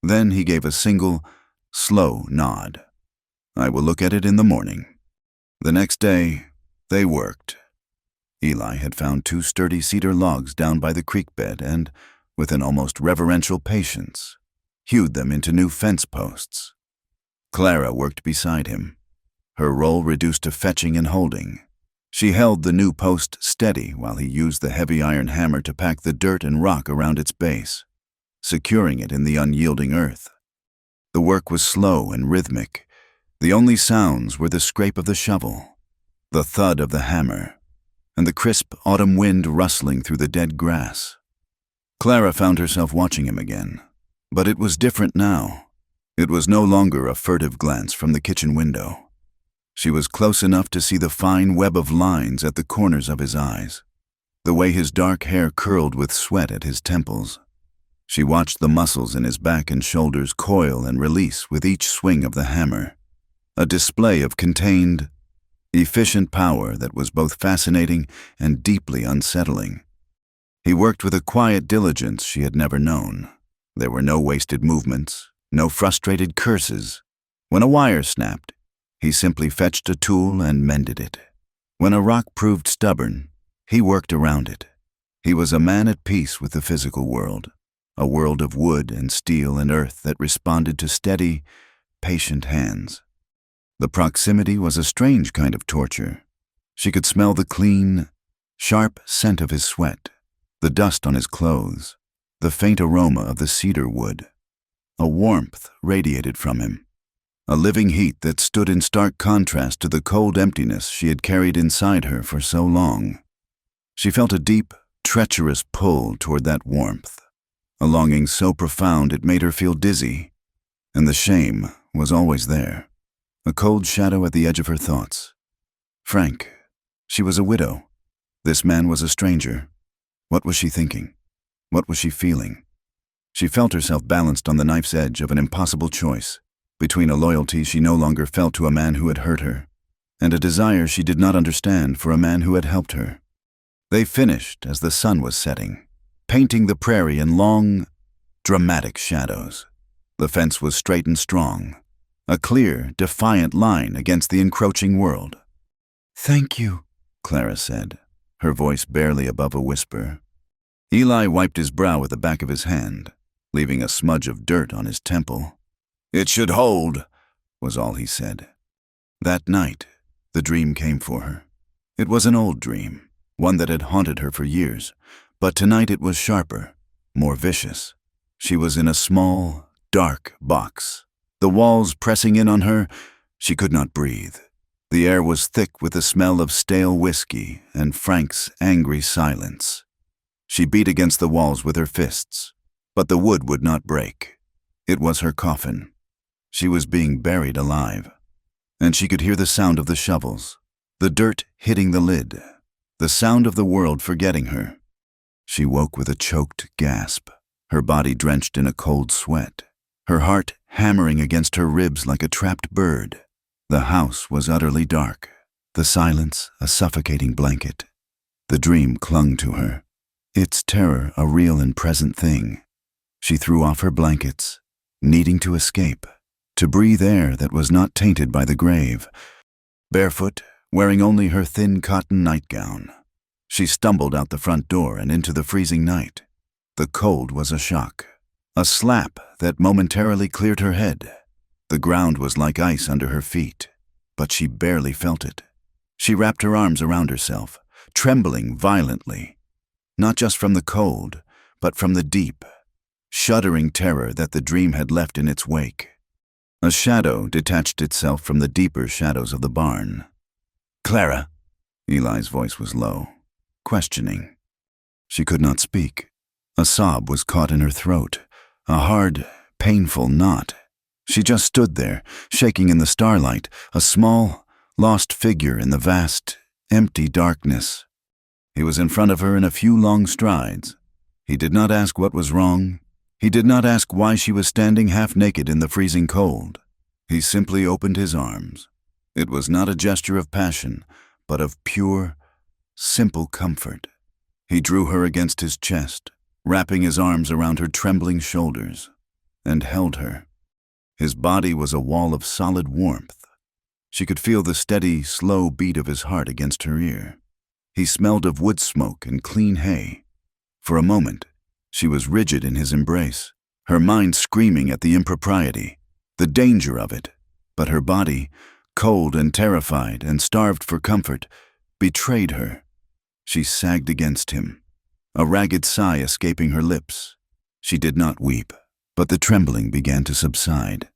Speaker 1: Then he gave a single, slow nod. "I will look at it in the morning." The next day, they worked. Eli had found 2 sturdy cedar logs down by the creek bed and, with an almost reverential patience, hewed them into new fence posts. Clara worked beside him, her role reduced to fetching and holding. She held the new post steady while he used the heavy iron hammer to pack the dirt and rock around its base, securing it in the unyielding earth. The work was slow and rhythmic. The only sounds were the scrape of the shovel, the thud of the hammer, and the crisp autumn wind rustling through the dead grass. Clara found herself watching him again, but it was different now. It was no longer a furtive glance from the kitchen window. She was close enough to see the fine web of lines at the corners of his eyes, the way his dark hair curled with sweat at his temples. She watched the muscles in his back and shoulders coil and release with each swing of the hammer, a display of contained, efficient power that was both fascinating and deeply unsettling. He worked with a quiet diligence she had never known. There were no wasted movements, no frustrated curses. When a wire snapped, he simply fetched a tool and mended it. When a rock proved stubborn, he worked around it. He was a man at peace with the physical world, a world of wood and steel and earth that responded to steady, patient hands. The proximity was a strange kind of torture. She could smell the clean, sharp scent of his sweat, the dust on his clothes, the faint aroma of the cedar wood. A warmth radiated from him, a living heat that stood in stark contrast to the cold emptiness she had carried inside her for so long. She felt a deep, treacherous pull toward that warmth, a longing so profound it made her feel dizzy, and the shame, was always there, a cold shadow at the edge of her thoughts. Frank. She was a widow. This man was a stranger. What was she thinking? What was she feeling? She felt herself balanced on the knife's edge of an impossible choice, between a loyalty she no longer felt to a man who had hurt her, and a desire she did not understand for a man who had helped her. They finished as the sun was setting, painting the prairie in long, dramatic shadows. The fence was straight and strong, a clear, defiant line against the encroaching world. "Thank you," Clara said, her voice barely above a whisper. Eli wiped his brow with the back of his hand, leaving a smudge of dirt on his temple. "It should hold," was all he said. That night, the dream came for her. It was an old dream, one that had haunted her for years, but tonight it was sharper, more vicious. She was in a small, dark box. The walls pressing in on her, she could not breathe. The air was thick with the smell of stale whiskey and Frank's angry silence. She beat against the walls with her fists, but the wood would not break. It was her coffin. She was being buried alive, and she could hear the sound of the shovels, the dirt hitting the lid, the sound of the world forgetting her. She woke with a choked gasp, her body drenched in a cold sweat, her heart hammering against her ribs like a trapped bird. The house was utterly dark, the silence a suffocating blanket. The dream clung to her, its terror a real and present thing. She threw off her blankets, needing to escape, to breathe air that was not tainted by the grave. Barefoot, wearing only her thin cotton nightgown, she stumbled out the front door and into the freezing night. The cold was a shock, a slap that momentarily cleared her head. The ground was like ice under her feet, but she barely felt it. She wrapped her arms around herself, trembling violently, not just from the cold, but from the deep, shuddering terror that the dream had left in its wake. A shadow detached itself from the deeper shadows of the barn. "Clara," Eli's voice was low, questioning. She could not speak. A sob was caught in her throat, a hard, painful knot. She just stood there, shaking in the starlight, a small, lost figure in the vast, empty darkness. He was in front of her in a few long strides. He did not ask what was wrong. He did not ask why she was standing half naked in the freezing cold. He simply opened his arms. It was not a gesture of passion, but of pure, simple comfort. He drew her against his chest, wrapping his arms around her trembling shoulders, and held her. His body was a wall of solid warmth. She could feel the steady, slow beat of his heart against her ear. He smelled of wood smoke and clean hay. For a moment, she was rigid in his embrace, her mind screaming at the impropriety, the danger of it. But her body, cold and terrified and starved for comfort, betrayed her. She sagged against him, a ragged sigh escaping her lips. She did not weep, but the trembling began to subside,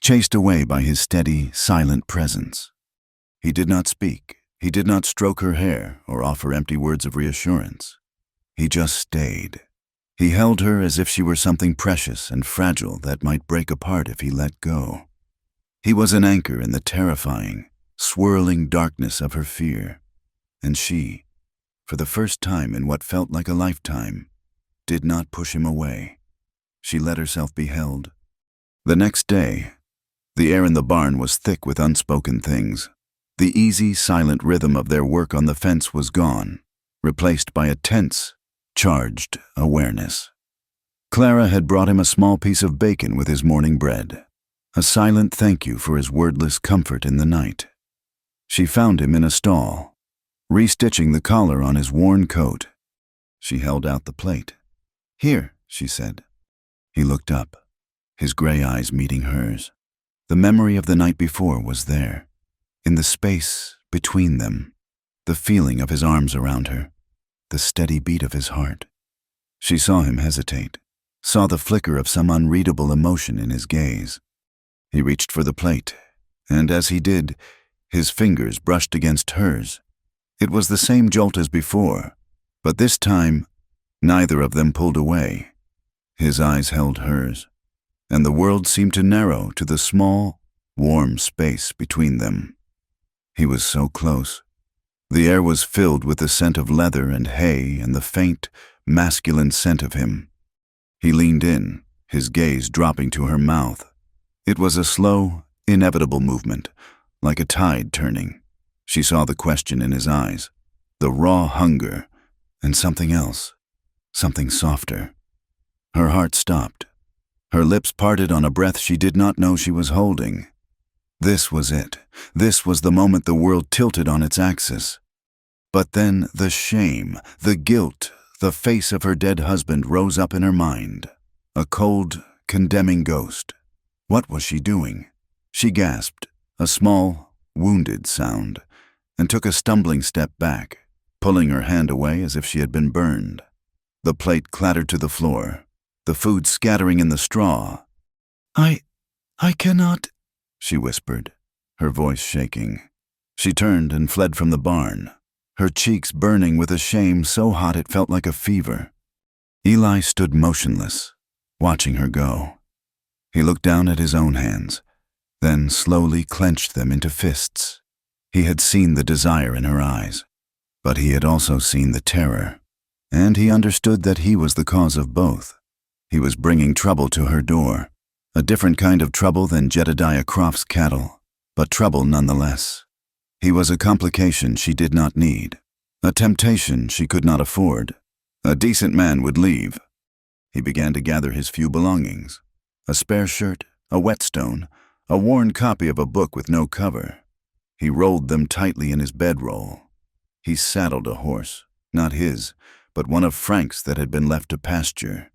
Speaker 1: chased away by his steady, silent presence. He did not speak. He did not stroke her hair or offer empty words of reassurance. He just stayed. He held her as if she were something precious and fragile that might break apart if he let go. He was an anchor in the terrifying, swirling darkness of her fear, and she, for the first time in what felt like a lifetime, did not push him away. She let herself be held. The next day, the air in the barn was thick with unspoken things. The easy, silent rhythm of their work on the fence was gone, replaced by a tense, charged awareness. Clara had brought him a small piece of bacon with his morning bread, a silent thank you for his wordless comfort in the night. She found him in a stall, restitching the collar on his worn coat. She held out the plate. "Here," she said. He looked up, his gray eyes meeting hers. The memory of the night before was there, in the space between them, the feeling of his arms around her, the steady beat of his heart. She saw him hesitate, saw the flicker of some unreadable emotion in his gaze. He reached for the plate, and as he did, his fingers brushed against hers. It was the same jolt as before, but this time, neither of them pulled away. His eyes held hers, and the world seemed to narrow to the small, warm space between them. He was so close. The air was filled with the scent of leather and hay and the faint, masculine scent of him. He leaned in, his gaze dropping to her mouth. It was a slow, inevitable movement, like a tide turning. She saw the question in his eyes, the raw hunger, and something else, something softer. Her heart stopped. Her lips parted on a breath she did not know she was holding. This was it. This was the moment the world tilted on its axis. But then the shame, the guilt, the face of her dead husband rose up in her mind. A cold, condemning ghost. What was she doing? She gasped, a small, wounded sound, and took a stumbling step back, pulling her hand away as if she had been burned. The plate clattered to the floor, the food scattering in the straw. I cannot, she whispered, her voice shaking. She turned and fled from the barn, her cheeks burning with a shame so hot it felt like a fever. Eli stood motionless, watching her go. He looked down at his own hands, then slowly clenched them into fists. He had seen the desire in her eyes, but he had also seen the terror, and he understood that he was the cause of both. He was bringing trouble to her door, a different kind of trouble than Jedediah Croft's cattle, but trouble nonetheless. He was a complication she did not need, a temptation she could not afford. A decent man would leave. He began to gather his few belongings, a spare shirt, a whetstone, a worn copy of a book with no cover. He rolled them tightly in his bedroll. He saddled a horse, not his, but one of Frank's that had been left to pasture.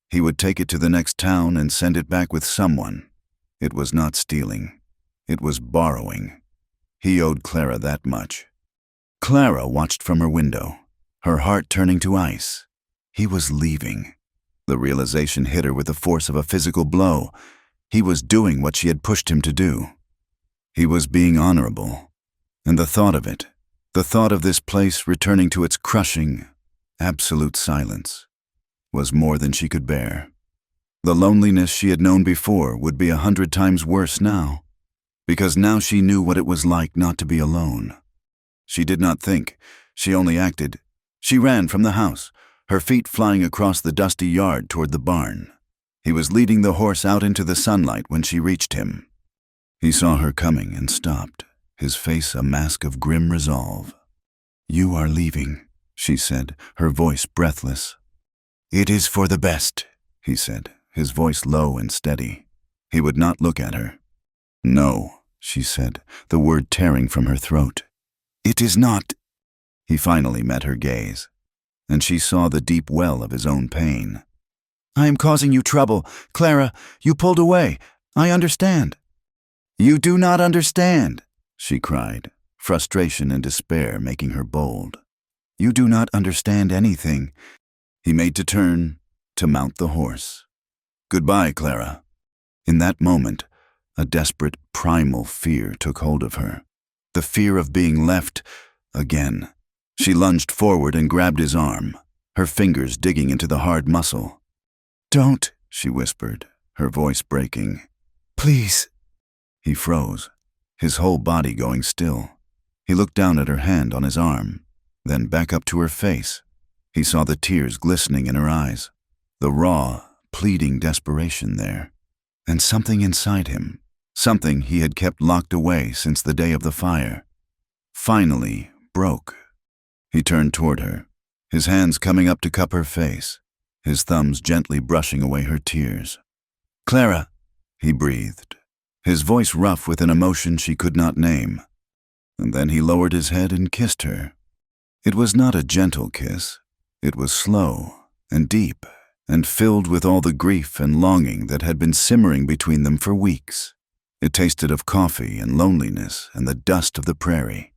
Speaker 1: He would take it to the next town and send it back with someone. It was not stealing. It was borrowing. He owed Clara that much. Clara watched from her window, her heart turning to ice. He was leaving. The realization hit her with the force of a physical blow. He was doing what she had pushed him to do. He was being honorable. And the thought of it, the thought of this place returning to its crushing, absolute silence, was more than she could bear. The loneliness she had known before would be 100 times worse now, because now she knew what it was like not to be alone. She did not think, she only acted. She ran from the house, her feet flying across the dusty yard toward the barn. He was leading the horse out into the sunlight when she reached him. He saw her coming and stopped, his face a mask of grim resolve. "You are leaving," she said, her voice breathless. "It is for the best," he said, his voice low and steady. He would not look at her. "No," she said, the word tearing from her throat. "It is not." He finally met her gaze, and she saw the deep well of his own pain. "I am causing you trouble. Clara, you pulled away. I understand." "You do not understand," she cried, frustration and despair making her bold. "You do not understand anything." He made to turn, to mount the horse. "Goodbye, Clara." In that moment, a desperate, primal fear took hold of her. The fear of being left again. She lunged forward and grabbed his arm, her fingers digging into the hard muscle. "Don't," she whispered, her voice breaking. "Please." He froze, his whole body going still. He looked down at her hand on his arm, then back up to her face. He saw the tears glistening in her eyes, the raw, pleading desperation there, and something inside him, something he had kept locked away since the day of the fire, finally broke. He turned toward her, his hands coming up to cup her face, his thumbs gently brushing away her tears. "Clara," he breathed, his voice rough with an emotion she could not name. And then he lowered his head and kissed her. It was not a gentle kiss. It was slow and deep and filled with all the grief and longing that had been simmering between them for weeks. It tasted of coffee and loneliness and the dust of the prairie.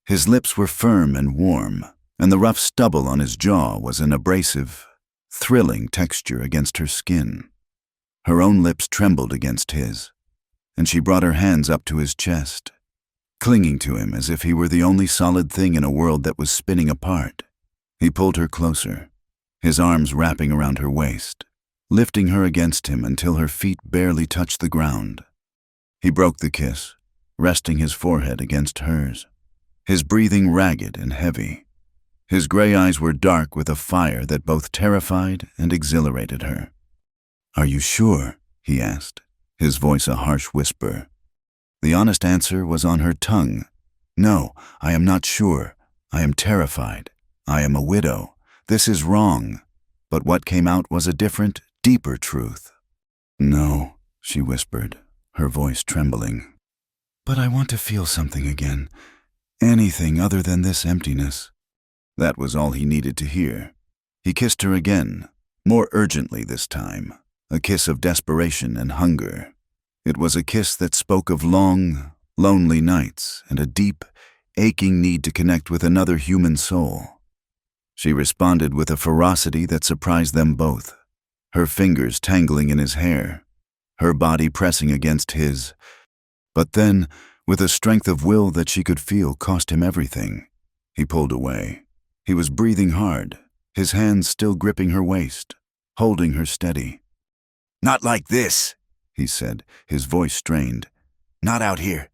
Speaker 1: His lips were firm and warm, and the rough stubble on his jaw was an abrasive, thrilling texture against her skin. Her own lips trembled against his, and she brought her hands up to his chest, clinging to him as if he were the only solid thing in a world that was spinning apart. He pulled her closer, his arms wrapping around her waist, lifting her against him until her feet barely touched the ground. He broke the kiss, resting his forehead against hers, his breathing ragged and heavy. His gray eyes were dark with a fire that both terrified and exhilarated her. "Are you sure?" he asked, his voice a harsh whisper. The honest answer was on her tongue. "No, I am not sure. I am terrified. I am a widow. This is wrong." But what came out was a different, deeper truth. "No," she whispered, her voice trembling. "But I want to feel something again. Anything other than this emptiness." That was all he needed to hear. He kissed her again, more urgently this time, a kiss of desperation and hunger. It was a kiss that spoke of long, lonely nights and a deep, aching need to connect with another human soul. She responded with a ferocity that surprised them both, her fingers tangling in his hair, her body pressing against his. But then, with a strength of will that she could feel cost him everything, he pulled away. He was breathing hard, his hands still gripping her waist, holding her steady. "Not like this," he said, his voice strained. "Not out here."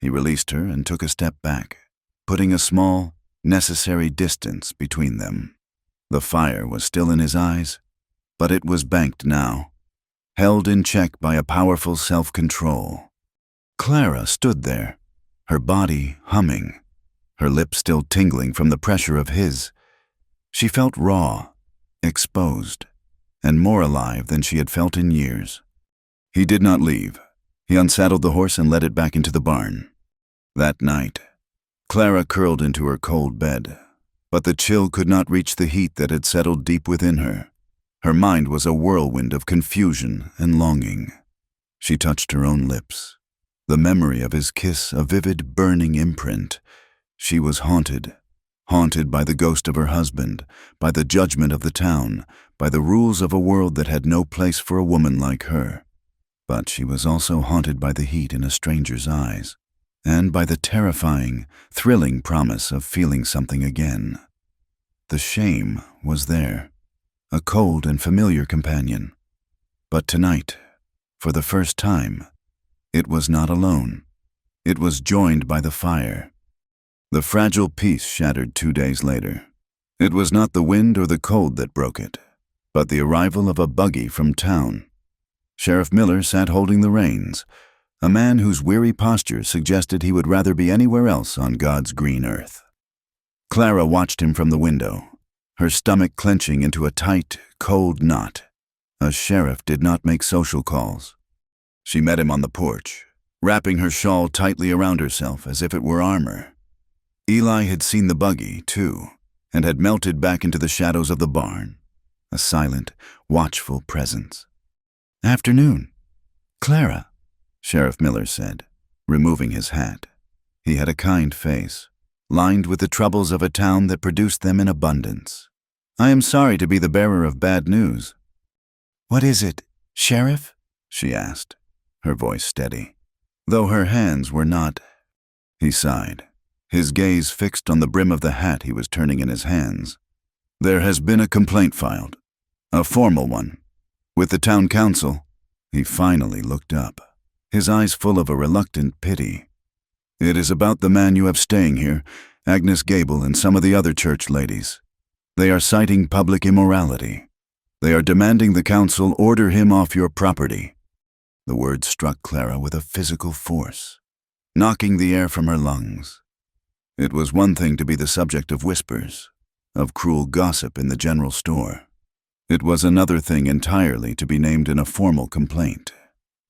Speaker 1: He released her and took a step back, putting a small, necessary distance between them. The fire was still in his eyes, but it was banked now, held in check by a powerful self-control. Clara stood there, her body humming, her lips still tingling from the pressure of his. She felt raw, exposed, and more alive than she had felt in years. He did not leave. He unsaddled the horse and led it back into the barn. That night, Clara curled into her cold bed, but the chill could not reach the heat that had settled deep within her. Her mind was a whirlwind of confusion and longing. She touched her own lips, the memory of his kiss a vivid, burning imprint. She was haunted by the ghost of her husband, by the judgment of the town, by the rules of a world that had no place for a woman like her. But she was also haunted by the heat in a stranger's eyes, and by the terrifying, thrilling promise of feeling something again. The shame was there, a cold and familiar companion. But tonight, for the first time, it was not alone. It was joined by the fire. The fragile peace shattered 2 days later. It was not the wind or the cold that broke it, but the arrival of a buggy from town. Sheriff Miller sat holding the reins, a man whose weary posture suggested he would rather be anywhere else on God's green earth. Clara watched him from the window, her stomach clenching into a tight, cold knot. A sheriff did not make social calls. She met him on the porch, wrapping her shawl tightly around herself as if it were armor. Eli had seen the buggy, too, and had melted back into the shadows of the barn, a silent, watchful presence. "Afternoon, Clara," Sheriff Miller said, removing his hat. He had a kind face, lined with the troubles of a town that produced them in abundance. "I am sorry to be the bearer of bad news." "What is it, Sheriff?" she asked, her voice steady, though her hands were not. He sighed, his gaze fixed on the brim of the hat he was turning in his hands. "There has been a complaint filed, a formal one, with the town council." He finally looked up, his eyes full of a reluctant pity. "It is about the man you have staying here, Agnes Gable and some of the other church ladies. They are citing public immorality. They are demanding the council order him off your property." The words struck Clara with a physical force, knocking the air from her lungs. It was one thing to be the subject of whispers, of cruel gossip in the general store. It was another thing entirely to be named in a formal complaint,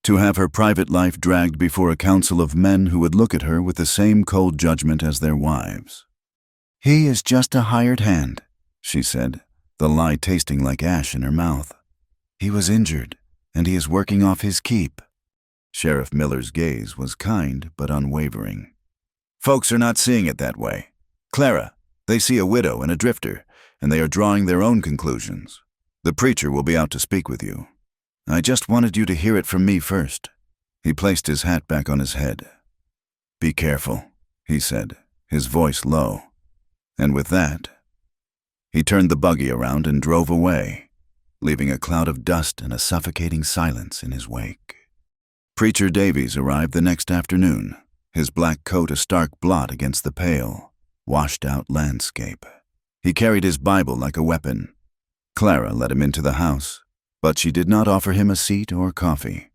Speaker 1: to have her private life dragged before a council of men who would look at her with the same cold judgment as their wives. "He is just a hired hand," she said, the lie tasting like ash in her mouth. "He was injured, and he is working off his keep." Sheriff Miller's gaze was kind but unwavering. "Folks are not seeing it that way. Clara, they see a widow and a drifter, and they are drawing their own conclusions. The preacher will be out to speak with you. I just wanted you to hear it from me first." He placed his hat back on his head. "Be careful," he said, his voice low. And with that, he turned the buggy around and drove away, leaving a cloud of dust and a suffocating silence in his wake. Preacher Davies arrived the next afternoon, his black coat a stark blot against the pale, washed-out landscape. He carried his Bible like a weapon. Clara let him into the house, but she did not offer him a seat or coffee.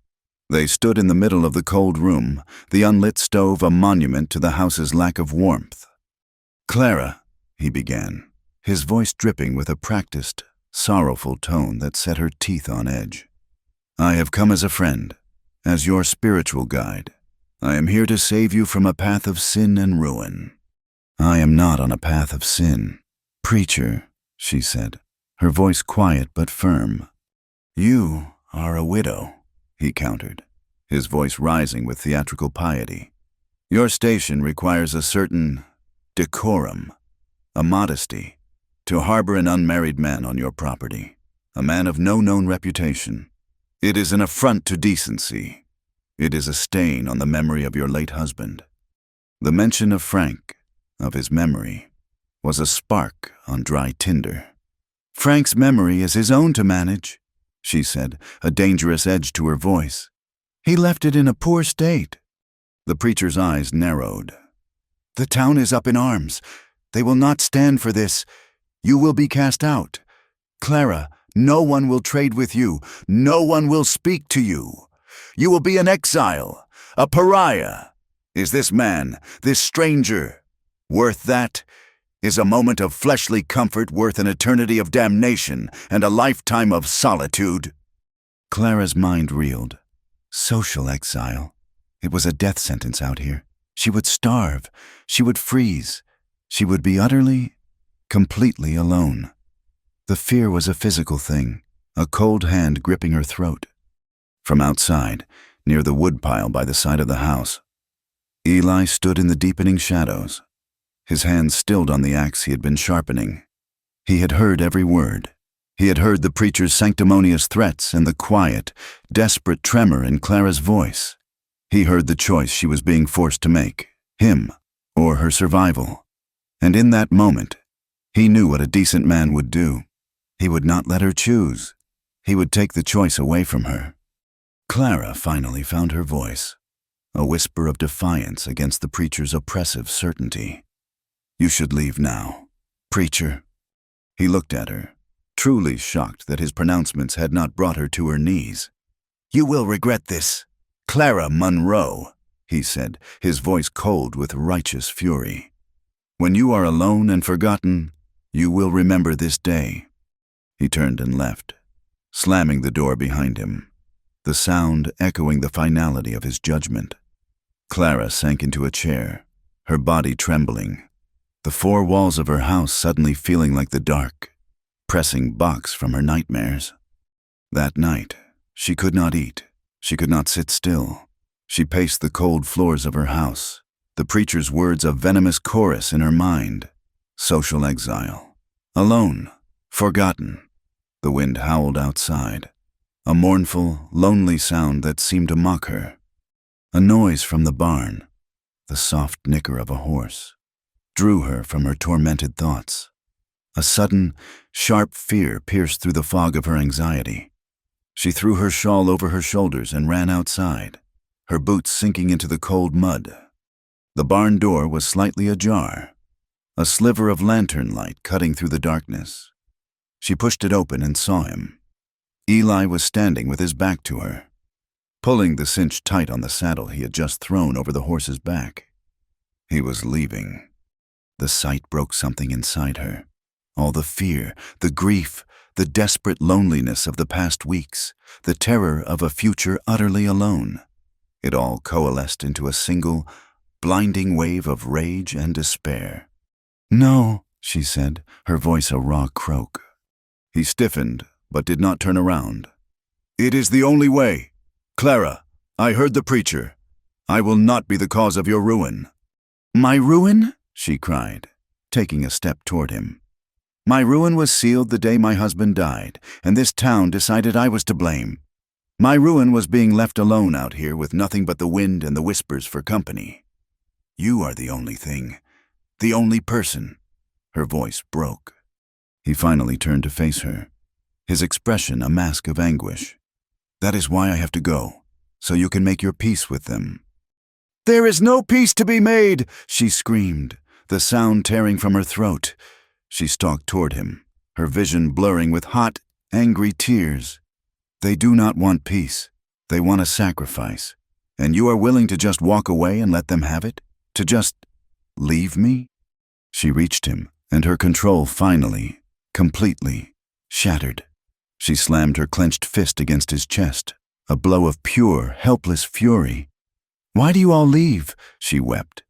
Speaker 1: They stood in the middle of the cold room, the unlit stove a monument to the house's lack of warmth. "Clara," he began, his voice dripping with a practiced, sorrowful tone that set her teeth on edge. "I have come as a friend, as your spiritual guide. I am here to save you from a path of sin and ruin." "I am not on a path of sin, preacher," she said, her voice quiet but firm. "You are a widow," he countered, his voice rising with theatrical piety. "Your station requires a certain decorum, a modesty, to harbor an unmarried man on your property, a man of no known reputation. It is an affront to decency. It is a stain on the memory of your late husband." The mention of Frank, of his memory, was a spark on dry tinder. "Frank's memory is his own to manage," she said, a dangerous edge to her voice. "He left it in a poor state." The preacher's eyes narrowed. "The town is up in arms. They will not stand for this. You will be cast out. Clara, no one will trade with you. No one will speak to you. You will be an exile, a pariah. Is this man, this stranger, worth that? Is a moment of fleshly comfort worth an eternity of damnation and a lifetime of solitude?" Clara's mind reeled. Social exile. It was a death sentence out here. She would starve. She would freeze. She would be utterly, completely alone. The fear was a physical thing, a cold hand gripping her throat. From outside, near the woodpile by the side of the house, Eli stood in the deepening shadows, his hands stilled on the axe he had been sharpening. He had heard every word. He had heard the preacher's sanctimonious threats and the quiet, desperate tremor in Clara's voice. He heard the choice she was being forced to make, him or her survival. And in that moment, he knew what a decent man would do. He would not let her choose. He would take the choice away from her. Clara finally found her voice, a whisper of defiance against the preacher's oppressive certainty. "You should leave now, preacher." He looked at her, truly shocked that his pronouncements had not brought her to her knees. "You will regret this, Clara Monroe," he said, his voice cold with righteous fury. "When you are alone and forgotten, you will remember this day." He turned and left, slamming the door behind him, the sound echoing the finality of his judgment. Clara sank into a chair, her body trembling, the four walls of her house suddenly feeling like the dark, pressing box from her nightmares. That night, she could not eat. She could not sit still. She paced the cold floors of her house, the preacher's words a venomous chorus in her mind. Social exile. Alone. Forgotten. The wind howled outside, a mournful, lonely sound that seemed to mock her. A noise from the barn, the soft nicker of a horse, drew her from her tormented thoughts. A sudden, sharp fear pierced through the fog of her anxiety. She threw her shawl over her shoulders and ran outside, her boots sinking into the cold mud. The barn door was slightly ajar, a sliver of lantern light cutting through the darkness. She pushed it open and saw him. Eli was standing with his back to her, pulling the cinch tight on the saddle he had just thrown over the horse's back. He was leaving. The sight broke something inside her. All the fear, the grief, the desperate loneliness of the past weeks, the terror of a future utterly alone. It all coalesced into a single, blinding wave of rage and despair. "No," she said, her voice a raw croak. He stiffened, but did not turn around. "It is the only way. Clara, I heard the preacher. I will not be the cause of your ruin." "My ruin?" she cried, taking a step toward him. "My ruin was sealed the day my husband died, and this town decided I was to blame. My ruin was being left alone out here with nothing but the wind and the whispers for company. You are the only thing, the only person." Her voice broke. He finally turned to face her, his expression a mask of anguish. "That is why I have to go. so you can make your peace with them." "There is no peace to be made," she screamed, the sound tearing from her throat. She stalked toward him, her vision blurring with hot, angry tears. "They do not want peace. They want a sacrifice. And you are willing to just walk away and let them have it? To just leave me?" She reached him, and her control finally, completely, shattered. She slammed her clenched fist against his chest, a blow of pure, helpless fury. "Why do you all leave?" she wept,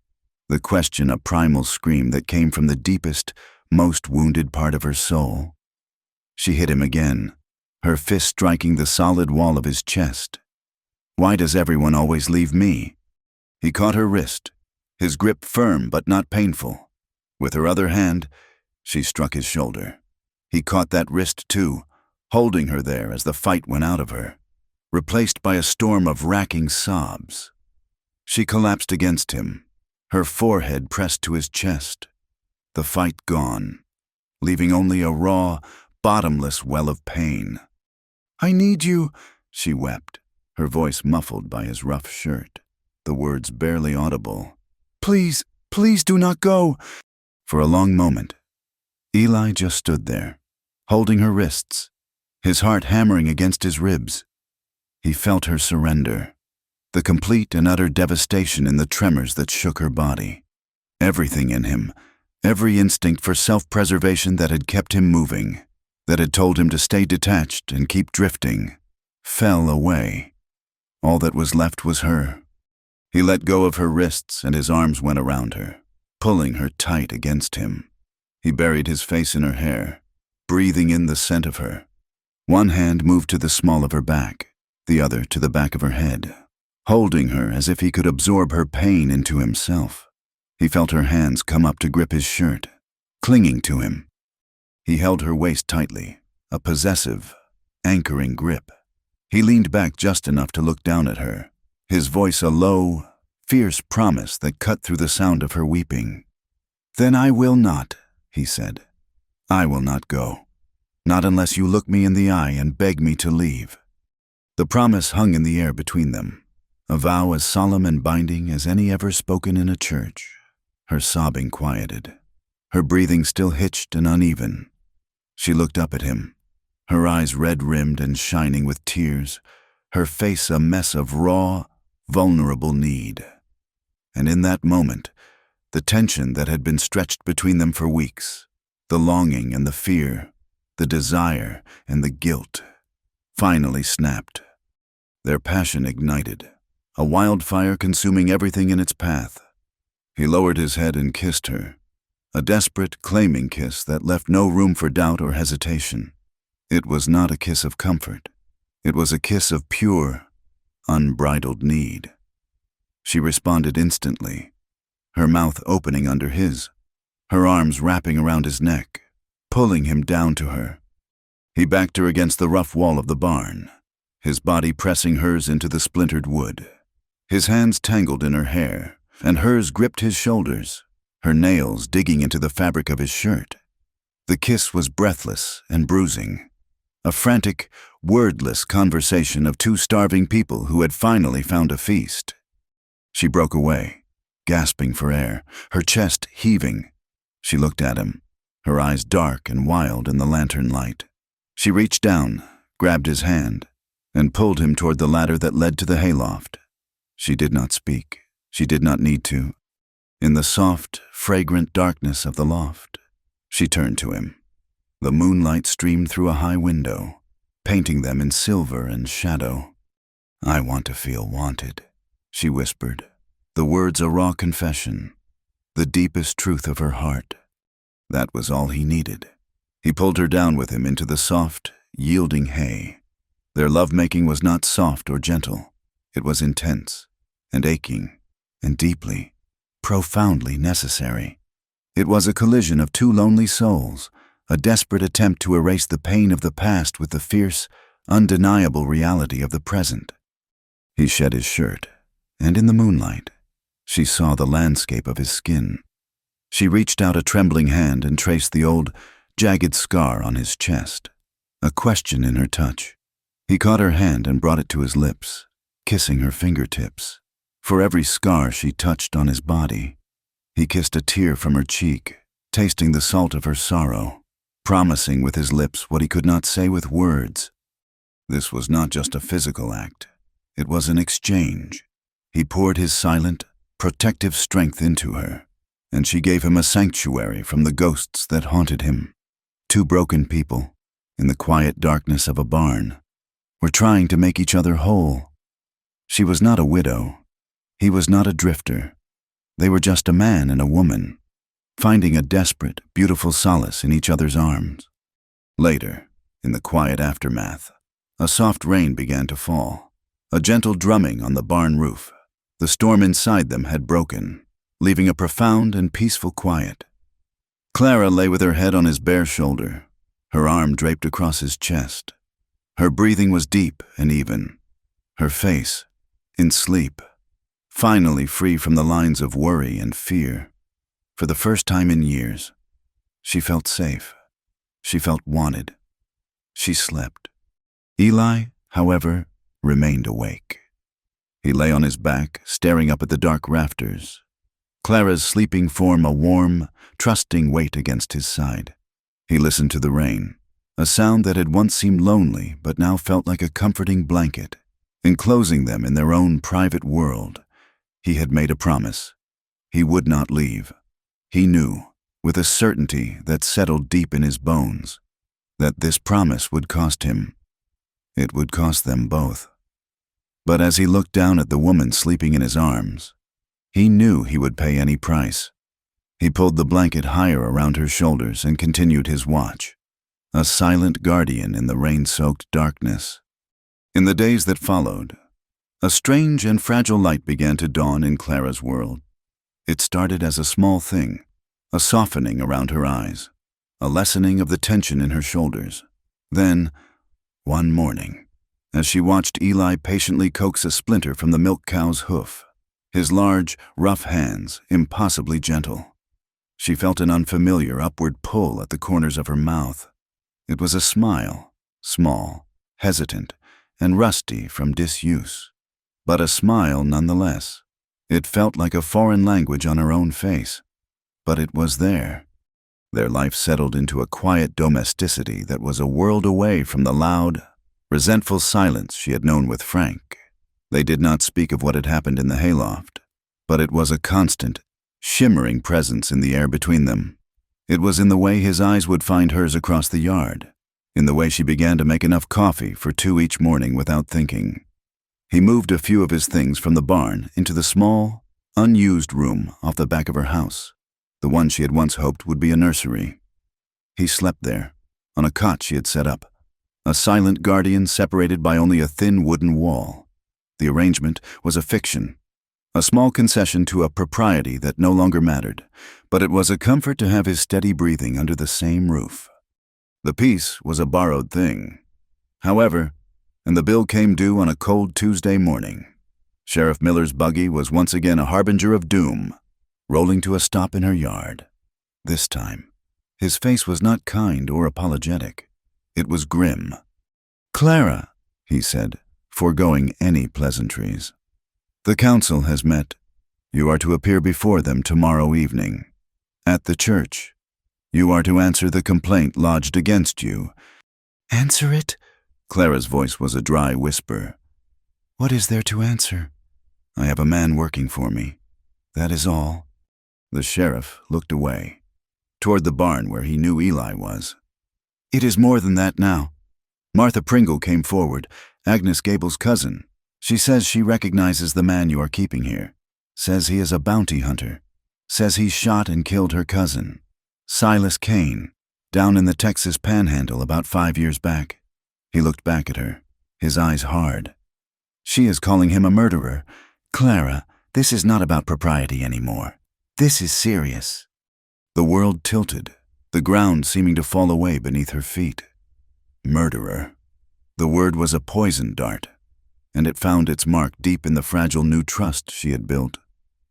Speaker 1: the question a primal scream that came from the deepest, most wounded part of her soul. She hit him again, her fist striking the solid wall of his chest. "Why does everyone always leave me?" He caught her wrist, his grip firm but not painful. With her other hand, she struck his shoulder. He caught that wrist too, holding her there as the fight went out of her, replaced by a storm of racking sobs. She collapsed against him, her forehead pressed to his chest, the fight gone, leaving only a raw, bottomless well of pain. "I need you," she wept, her voice muffled by his rough shirt, the words barely audible. "Please, please do not go." For a long moment, Eli just stood there, holding her wrists, his heart hammering against his ribs. He felt her surrender, the complete and utter devastation in the tremors that shook her body. Everything in him, every instinct for self-preservation that had kept him moving, that had told him to stay detached and keep drifting, fell away. All that was left was her. He let go of her wrists and his arms went around her, pulling her tight against him. He buried his face in her hair, breathing in the scent of her. One hand moved to the small of her back, the other to the back of her head, holding her as if he could absorb her pain into himself. He felt her hands come up to grip his shirt, clinging to him. He held her waist tightly, a possessive, anchoring grip. He leaned back just enough to look down at her, his voice a low, fierce promise that cut through the sound of her weeping. "Then I will not," he said. "I will not go. Not unless you look me in the eye and beg me to leave." The promise hung in the air between them, a vow as solemn and binding as any ever spoken in a church. Her sobbing quieted, her breathing still hitched and uneven. She looked up at him, her eyes red-rimmed and shining with tears, her face a mess of raw, vulnerable need. And in that moment, the tension that had been stretched between them for weeks, the longing and the fear, the desire and the guilt, finally snapped. Their passion ignited, a wildfire consuming everything in its path. He lowered his head and kissed her, a desperate, claiming kiss that left no room for doubt or hesitation. It was not a kiss of comfort. It was a kiss of pure, unbridled need. She responded instantly, her mouth opening under his, her arms wrapping around his neck, pulling him down to her. He backed her against the rough wall of the barn, his body pressing hers into the splintered wood. His hands tangled in her hair, and hers gripped his shoulders, her nails digging into the fabric of his shirt. The kiss was breathless and bruising, a frantic, wordless conversation of two starving people who had finally found a feast. She broke away, gasping for air, her chest heaving. She looked at him, her eyes dark and wild in the lantern light. She reached down, grabbed his hand, and pulled him toward the ladder that led to the hayloft. She did not speak. She did not need to. In the soft, fragrant darkness of the loft, she turned to him. The moonlight streamed through a high window, painting them in silver and shadow. "I want to feel wanted," she whispered, the words a raw confession, the deepest truth of her heart. That was all he needed. He pulled her down with him into the soft, yielding hay. Their lovemaking was not soft or gentle. It was intense, and aching, and deeply, profoundly necessary. It was a collision of two lonely souls, a desperate attempt to erase the pain of the past with the fierce, undeniable reality of the present. He shed his shirt, and in the moonlight, she saw the landscape of his skin. She reached out a trembling hand and traced the old, jagged scar on his chest, a question in her touch. He caught her hand and brought it to his lips, kissing her fingertips. For every scar she touched on his body, he kissed a tear from her cheek, tasting the salt of her sorrow, promising with his lips what he could not say with words. This was not just a physical act. It was an exchange. He poured his silent, protective strength into her, and she gave him a sanctuary from the ghosts that haunted him. Two broken people, in the quiet darkness of a barn, were trying to make each other whole. She was not a widow. He was not a drifter. They were just a man and a woman, finding a desperate, beautiful solace in each other's arms. Later, in the quiet aftermath, a soft rain began to fall, a gentle drumming on the barn roof. The storm inside them had broken, leaving a profound and peaceful quiet. Clara lay with her head on his bare shoulder, her arm draped across his chest. Her breathing was deep and even, her face, in sleep, finally free from the lines of worry and fear. For the first time in years, she felt safe. She felt wanted. She slept. Eli, however, remained awake. He lay on his back, staring up at the dark rafters, Clara's sleeping form a warm, trusting weight against his side. He listened to the rain, a sound that had once seemed lonely but now felt like a comforting blanket, enclosing them in their own private world. He had made a promise. He would not leave. He knew, with a certainty that settled deep in his bones, that this promise would cost him. It would cost them both. But as he looked down at the woman sleeping in his arms, he knew he would pay any price. He pulled the blanket higher around her shoulders and continued his watch, a silent guardian in the rain-soaked darkness. In the days that followed, a strange and fragile light began to dawn in Clara's world. It started as a small thing, a softening around her eyes, a lessening of the tension in her shoulders. Then, one morning, as she watched Eli patiently coax a splinter from the milk cow's hoof, his large, rough hands impossibly gentle, she felt an unfamiliar upward pull at the corners of her mouth. It was a smile, small, hesitant, and rusty from disuse, but a smile nonetheless. It felt like a foreign language on her own face, but it was there. Their life settled into a quiet domesticity that was a world away from the loud, resentful silence she had known with Frank. They did not speak of what had happened in the hayloft, but it was a constant, shimmering presence in the air between them. It was in the way his eyes would find hers across the yard, in the way she began to make enough coffee for two each morning without thinking. He moved a few of his things from the barn into the small, unused room off the back of her house, the one she had once hoped would be a nursery. He slept there, on a cot she had set up, a silent guardian separated by only a thin wooden wall. The arrangement was a fiction, a small concession to a propriety that no longer mattered, but it was a comfort to have his steady breathing under the same roof. The peace was a borrowed thing, however, and the bill came due on a cold Tuesday morning. Sheriff Miller's buggy was once again a harbinger of doom, rolling to a stop in her yard. This time, his face was not kind or apologetic. It was grim. "Clara," he said, foregoing any pleasantries. "The council has met. You are to appear before them tomorrow evening. At the church. You are to answer the complaint lodged against you." "Answer it?" Clara's voice was a dry whisper. "What is there to answer?" "I have a man working for me. That is all." The sheriff looked away, toward the barn where he knew Eli was. "It is more than that now. Martha Pringle came forward, Agnes Gable's cousin. She says she recognizes the man you are keeping here. Says he is a bounty hunter. Says he shot and killed her cousin, Silas Kane, down in the Texas Panhandle about 5 years back." He looked back at her, his eyes hard. "She is calling him a murderer. Clara, this is not about propriety anymore. This is serious." The world tilted, the ground seeming to fall away beneath her feet. Murderer. The word was a poison dart, and it found its mark deep in the fragile new trust she had built.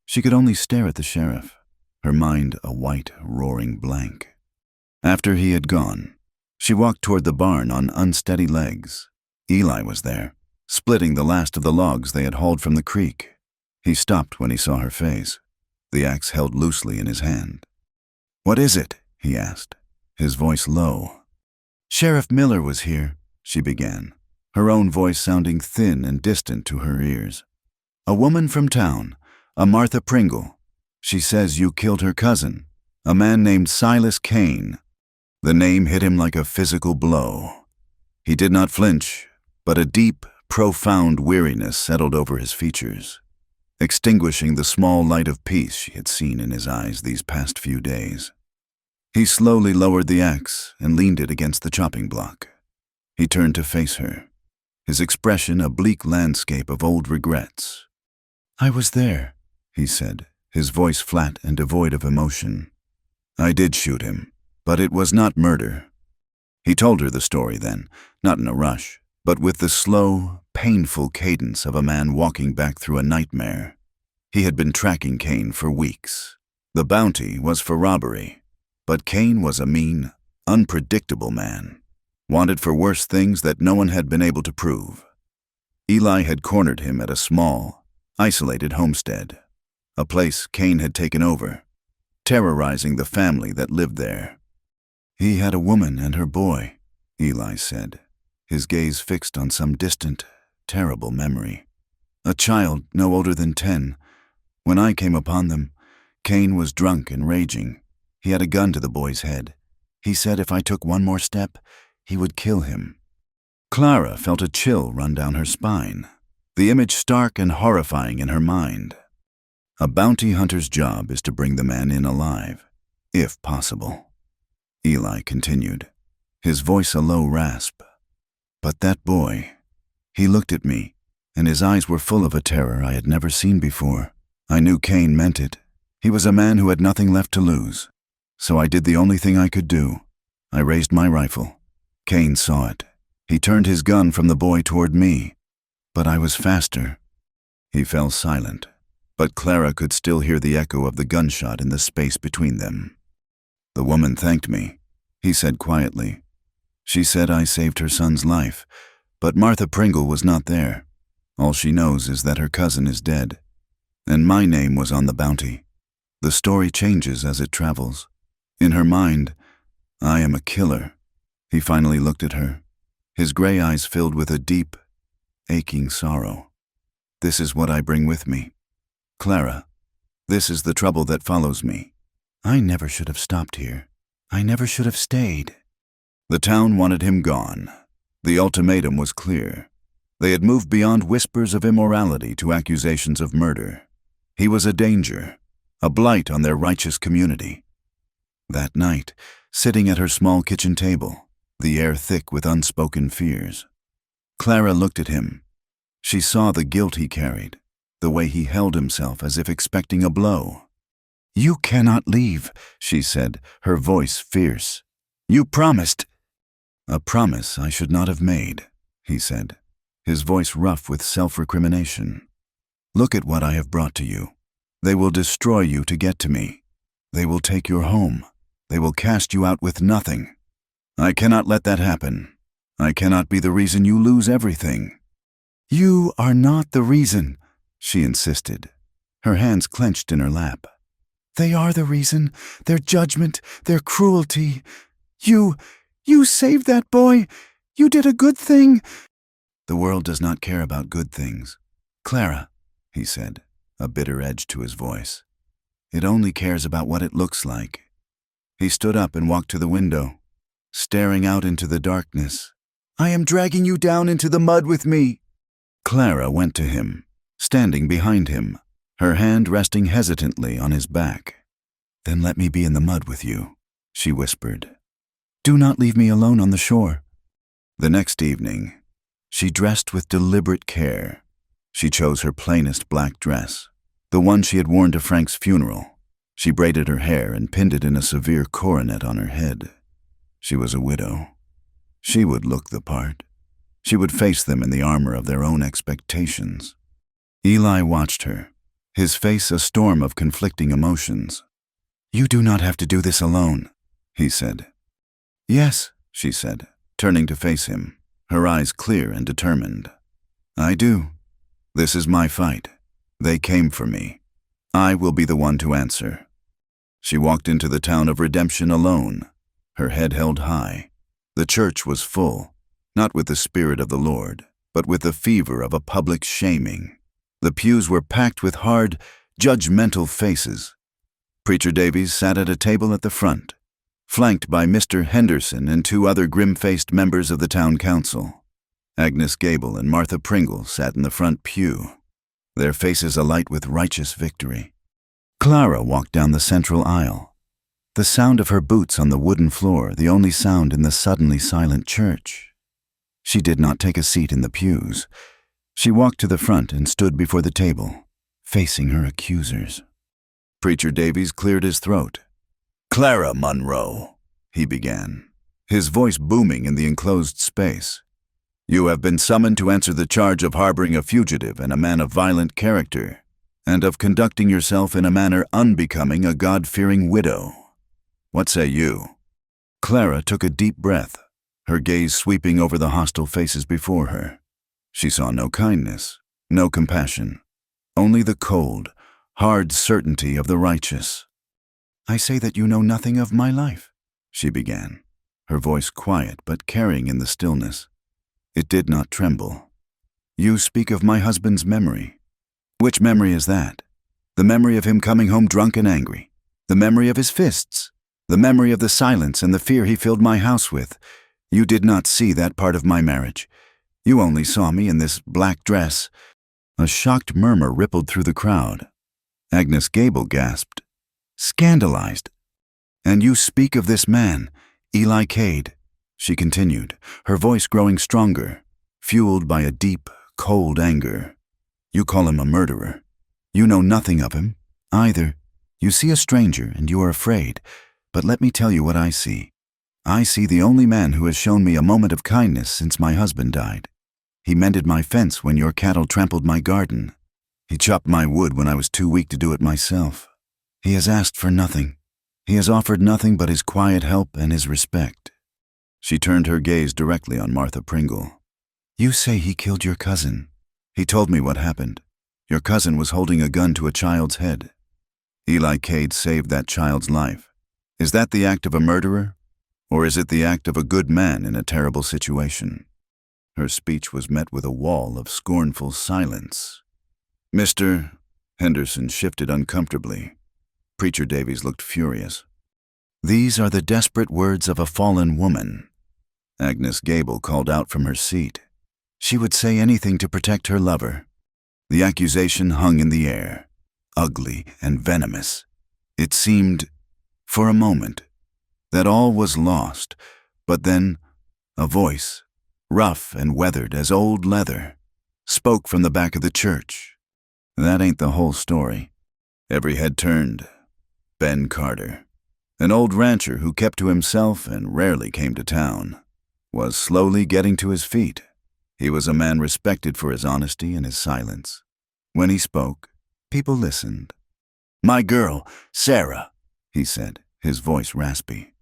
Speaker 1: She could only stare at the sheriff, her mind a white, roaring blank. After he had gone, she walked toward the barn on unsteady legs. Eli was there, splitting the last of the logs they had hauled from the creek. He stopped when he saw her face, the axe held loosely in his hand. "What is it?" he asked, his voice low. "Sheriff Miller was here," she began, her own voice sounding thin and distant to her ears. "A woman from town, a Martha Pringle. She says you killed her cousin, a man named Silas Kane." The name hit him like a physical blow. He did not flinch, but a deep, profound weariness settled over his features, extinguishing the small light of peace she had seen in his eyes these past few days. He slowly lowered the axe and leaned it against the chopping block. He turned to face her, his expression a bleak landscape of old regrets. "I was there," he said, his voice flat and devoid of emotion. "I did shoot him, but it was not murder." He told her the story then, not in a rush, but with the slow, painful cadence of a man walking back through a nightmare. He had been tracking Kane for weeks. The bounty was for robbery, but Kane was a mean, unpredictable man, wanted for worse things that no one had been able to prove. Eli had cornered him at a small, isolated homestead, a place Kane had taken over, terrorizing the family that lived there. "He had a woman and her boy," Eli said, his gaze fixed on some distant, terrible memory. "A child no older than 10. When I came upon them, Kane was drunk and raging. He had a gun to the boy's head. He said if I took one more step, he would kill him." Clara felt a chill run down her spine, the image stark and horrifying in her mind. A bounty hunter's job is to bring the man in alive, if possible. Eli continued, his voice a low rasp. "But that boy, he looked at me, and his eyes were full of a terror I had never seen before. I knew Kane meant it. He was a man who had nothing left to lose. So I did the only thing I could do. I raised my rifle. Kane saw it. He turned his gun from the boy toward me, but I was faster." He fell silent, but Clara could still hear the echo of the gunshot in the space between them. "The woman thanked me," he said quietly. "She said I saved her son's life, but Martha Pringle was not there. All she knows is that her cousin is dead, and my name was on the bounty. The story changes as it travels. In her mind, I am a killer." He finally looked at her, his gray eyes filled with a deep, aching sorrow. "This is what I bring with me. Clara, this is the trouble that follows me. I never should have stopped here. I never should have stayed." The town wanted him gone. The ultimatum was clear. They had moved beyond whispers of immorality to accusations of murder. He was a danger, a blight on their righteous community. That night, sitting at her small kitchen table, the air thick with unspoken fears, Clara looked at him. She saw the guilt he carried, the way he held himself as if expecting a blow. "You cannot leave," she said, her voice fierce. "You promised." "A promise I should not have made," he said, his voice rough with self-recrimination. "Look at what I have brought to you. They will destroy you to get to me. They will take your home. They will cast you out with nothing. I cannot let that happen. I cannot be the reason you lose everything." "You are not the reason," she insisted, her hands clenched in her lap. "They are the reason, their judgment, their cruelty. You saved that boy. You did a good thing." "The world does not care about good things, Clara," he said, a bitter edge to his voice. "It only cares about what it looks like." He stood up and walked to the window, staring out into the darkness. "I am dragging you down into the mud with me." Clara went to him, standing behind him, her hand resting hesitantly on his back. "Then let me be in the mud with you," she whispered. "Do not leave me alone on the shore." The next evening, she dressed with deliberate care. She chose her plainest black dress, the one she had worn to Frank's funeral. She braided her hair and pinned it in a severe coronet on her head. She was a widow. She would look the part. She would face them in the armor of their own expectations. Eli watched her, his face a storm of conflicting emotions. "You do not have to do this alone," he said. "Yes," she said, turning to face him, her eyes clear and determined. I do. This is my fight. They came for me. I will be the one to answer. She walked into the town of redemption alone, her head held high. The church was full, not with the Spirit of the Lord, but with the fever of a public shaming. The pews were packed with hard, judgmental faces. Preacher Davies sat at a table at the front, flanked by Mr. Henderson and two other grim-faced members of the town council. Agnes Gable and Martha Pringle sat in the front pew, their faces alight with righteous victory. Clara walked down the central aisle, the sound of her boots on the wooden floor the only sound in the suddenly silent church. She did not take a seat in the pews. She walked to the front and stood before the table, facing her accusers. Preacher Davies cleared his throat. "Clara Monroe," he began, his voice booming in the enclosed space. "You have been summoned to answer the charge of harboring a fugitive and a man of violent character, and of conducting yourself in a manner unbecoming a God-fearing widow. What say you?" Clara took a deep breath, her gaze sweeping over the hostile faces before her. She saw no kindness, no compassion, only the cold, hard certainty of the righteous. "I say that you know nothing of my life," she began, her voice quiet but carrying in the stillness. It did not tremble. "You speak of my husband's memory. Which memory is that? The memory of him coming home drunk and angry? The memory of his fists? The memory of the silence and the fear he filled my house with? You did not see that part of my marriage. You only saw me in this black dress." A shocked murmur rippled through the crowd. Agnes Gable gasped, scandalized. "And you speak of this man, Eli Cade," she continued, her voice growing stronger, fueled by a deep, cold anger. "You call him a murderer. You know nothing of him, either. You see a stranger and you are afraid, but let me tell you what I see. I see the only man who has shown me a moment of kindness since my husband died. He mended my fence when your cattle trampled my garden. He chopped my wood when I was too weak to do it myself. He has asked for nothing. He has offered nothing but his quiet help and his respect." She turned her gaze directly on Martha Pringle. "You say he killed your cousin. He told me what happened. Your cousin was holding a gun to a child's head. Eli Cade saved that child's life. Is that the act of a murderer? Or is it the act of a good man in a terrible situation?" Her speech was met with a wall of scornful silence. "Mr. Henderson shifted uncomfortably. Preacher Davies looked furious. "These are the desperate words of a fallen woman." Agnes Gable called out from her seat. She would say anything to protect her lover. The accusation hung in the air, ugly and venomous. It seemed, for a moment, that all was lost, but then a voice, rough and weathered as old leather, spoke from the back of the church. That ain't the whole story. Every head turned. Ben Carter, an old rancher who kept to himself and rarely came to town, was slowly getting to his feet. He was a man respected for his honesty and his silence. When he spoke, people listened. "My girl, Sarah," he said, his voice raspy.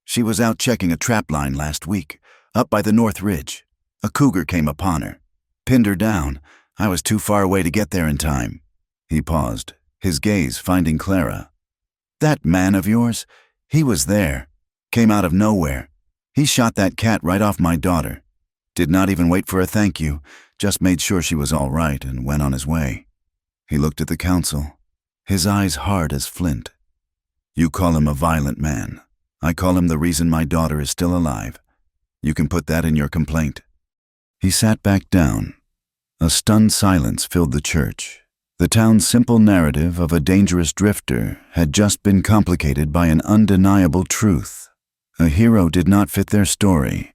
Speaker 1: "She was out checking a trap line last week, up by the North Ridge. A cougar came upon her, pinned her down. I was too far away to get there in time." He paused, his gaze finding Clara. "That man of yours, he was there, came out of nowhere. He shot that cat right off my daughter. Did not even wait for a thank you, just made sure she was all right and went on his way." He looked at the council, his eyes hard as flint. "You call him a violent man. I call him the reason my daughter is still alive. You can put that in your complaint." He sat back down. A stunned silence filled the church. The town's simple narrative of a dangerous drifter had just been complicated by an undeniable truth. A hero did not fit their story.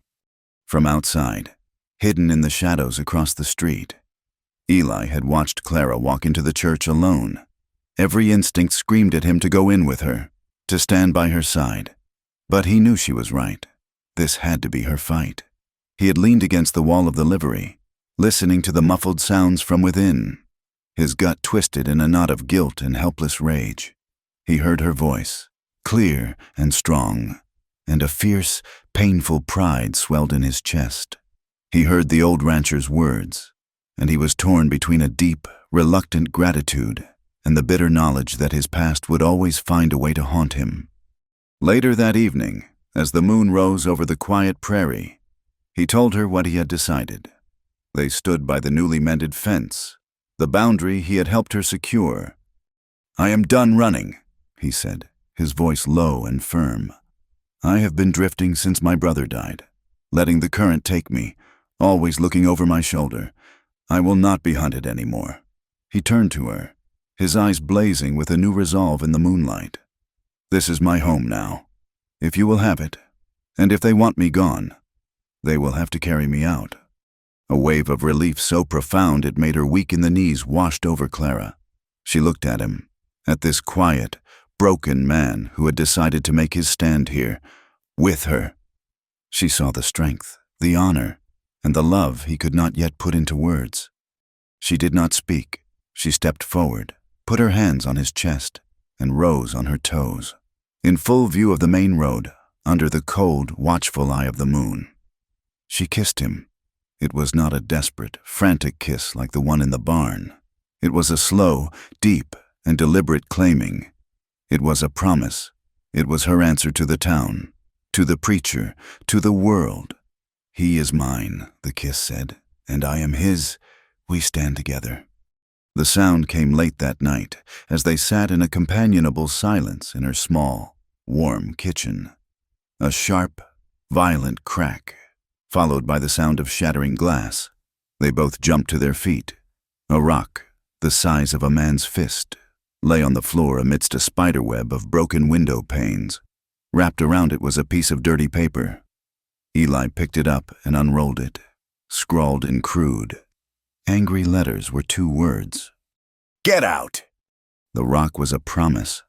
Speaker 1: From outside, hidden in the shadows across the street, Eli had watched Clara walk into the church alone. Every instinct screamed at him to go in with her, to stand by her side. But he knew she was right. This had to be her fight. He had leaned against the wall of the livery, listening to the muffled sounds from within. His gut twisted in a knot of guilt and helpless rage. He heard her voice, clear and strong, and a fierce, painful pride swelled in his chest. He heard the old rancher's words. and he was torn between a deep, reluctant gratitude and the bitter knowledge that his past would always find a way to haunt him. Later that evening, as the moon rose over the quiet prairie, he told her what he had decided. They stood by the newly mended fence, the boundary he had helped her secure. "I am done running," he said, his voice low and firm. "I have been drifting since my brother died, letting the current take me, always looking over my shoulder. I will not be hunted anymore." He turned to her, his eyes blazing with a new resolve in the moonlight. "This is my home now, if you will have it, and if they want me gone, they will have to carry me out." A wave of relief so profound it made her weak in the knees washed over Clara. She looked at him, at this quiet, broken man who had decided to make his stand here, with her. She saw the strength, the honor, and the love he could not yet put into words. She did not speak. She stepped forward, put her hands on his chest, and rose on her toes, in full view of the main road, under the cold, watchful eye of the moon. She kissed him. It was not a desperate, frantic kiss like the one in the barn. It was a slow, deep, and deliberate claiming. It was a promise. It was her answer to the town, to the preacher, to the world. "He is mine," the kiss said, "and I am his. We stand together." The sound came late that night, as they sat in a companionable silence in her small, warm kitchen. A sharp, violent crack, followed by the sound of shattering glass. They both jumped to their feet. A rock, the size of a man's fist, lay on the floor amidst a spiderweb of broken window panes. Wrapped around it was a piece of dirty paper. Eli picked it up and unrolled it. Scrawled in crude, angry letters were 2 words. "Get out!" The rock was a promise.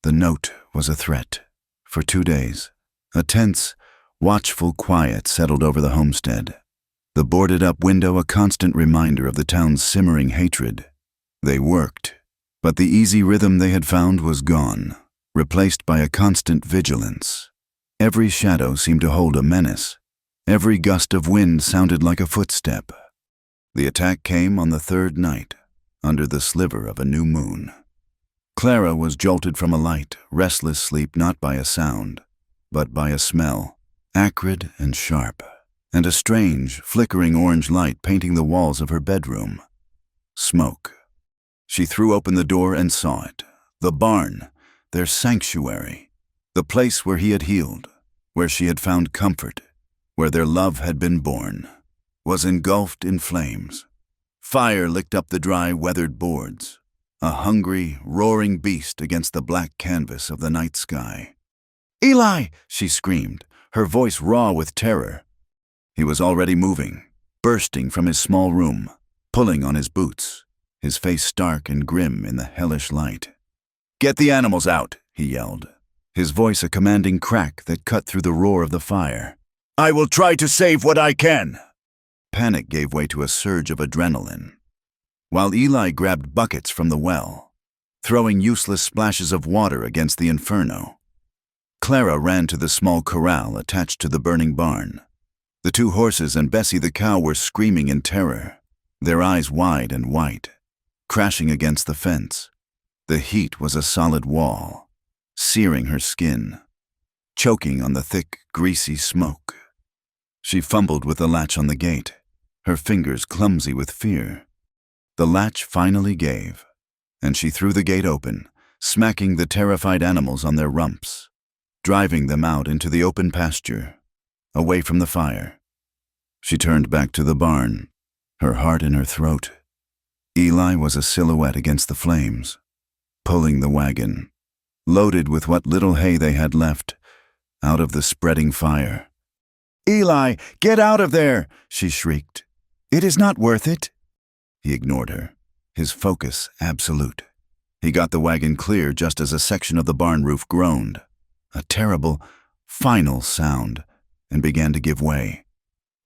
Speaker 1: The note was a threat. For 2 days, a tense, watchful quiet settled over the homestead. The boarded-up window a constant reminder of the town's simmering hatred. They worked, but the easy rhythm they had found was gone, replaced by a constant vigilance. Every shadow seemed to hold a menace. Every gust of wind sounded like a footstep. The attack came on the 3rd night, under the sliver of a new moon. Clara was jolted from a light, restless sleep not by a sound, but by a smell, acrid and sharp, and a strange, flickering orange light painting the walls of her bedroom. Smoke. She threw open the door and saw it. The barn, their sanctuary, the place where he had healed, where she had found comfort, where their love had been born, was engulfed in flames. Fire licked up the dry, weathered boards, a hungry, roaring beast against the black canvas of the night sky. "Eli!" she screamed, her voice raw with terror. He was already moving, bursting from his small room, pulling on his boots, his face stark and grim in the hellish light. "Get the animals out!" he yelled, his voice a commanding crack that cut through the roar of the fire. "I will try to save what I can!" Panic gave way to a surge of adrenaline. While Eli grabbed buckets from the well, throwing useless splashes of water against the inferno, Clara ran to the small corral attached to the burning barn. The 2 horses and Bessie the cow were screaming in terror, their eyes wide and white, crashing against the fence. The heat was a solid wall, searing her skin, choking on the thick, greasy smoke. She fumbled with the latch on the gate, her fingers clumsy with fear. The latch finally gave, and she threw the gate open, smacking the terrified animals on their rumps, driving them out into the open pasture, away from the fire. She turned back to the barn, her heart in her throat. Eli was a silhouette against the flames, pulling the wagon, loaded with what little hay they had left, out of the spreading fire. "Eli, get out of there!" she shrieked. "It is not worth it." He ignored her, his focus absolute. He got the wagon clear just as a section of the barn roof groaned, a terrible, final sound, and began to give way.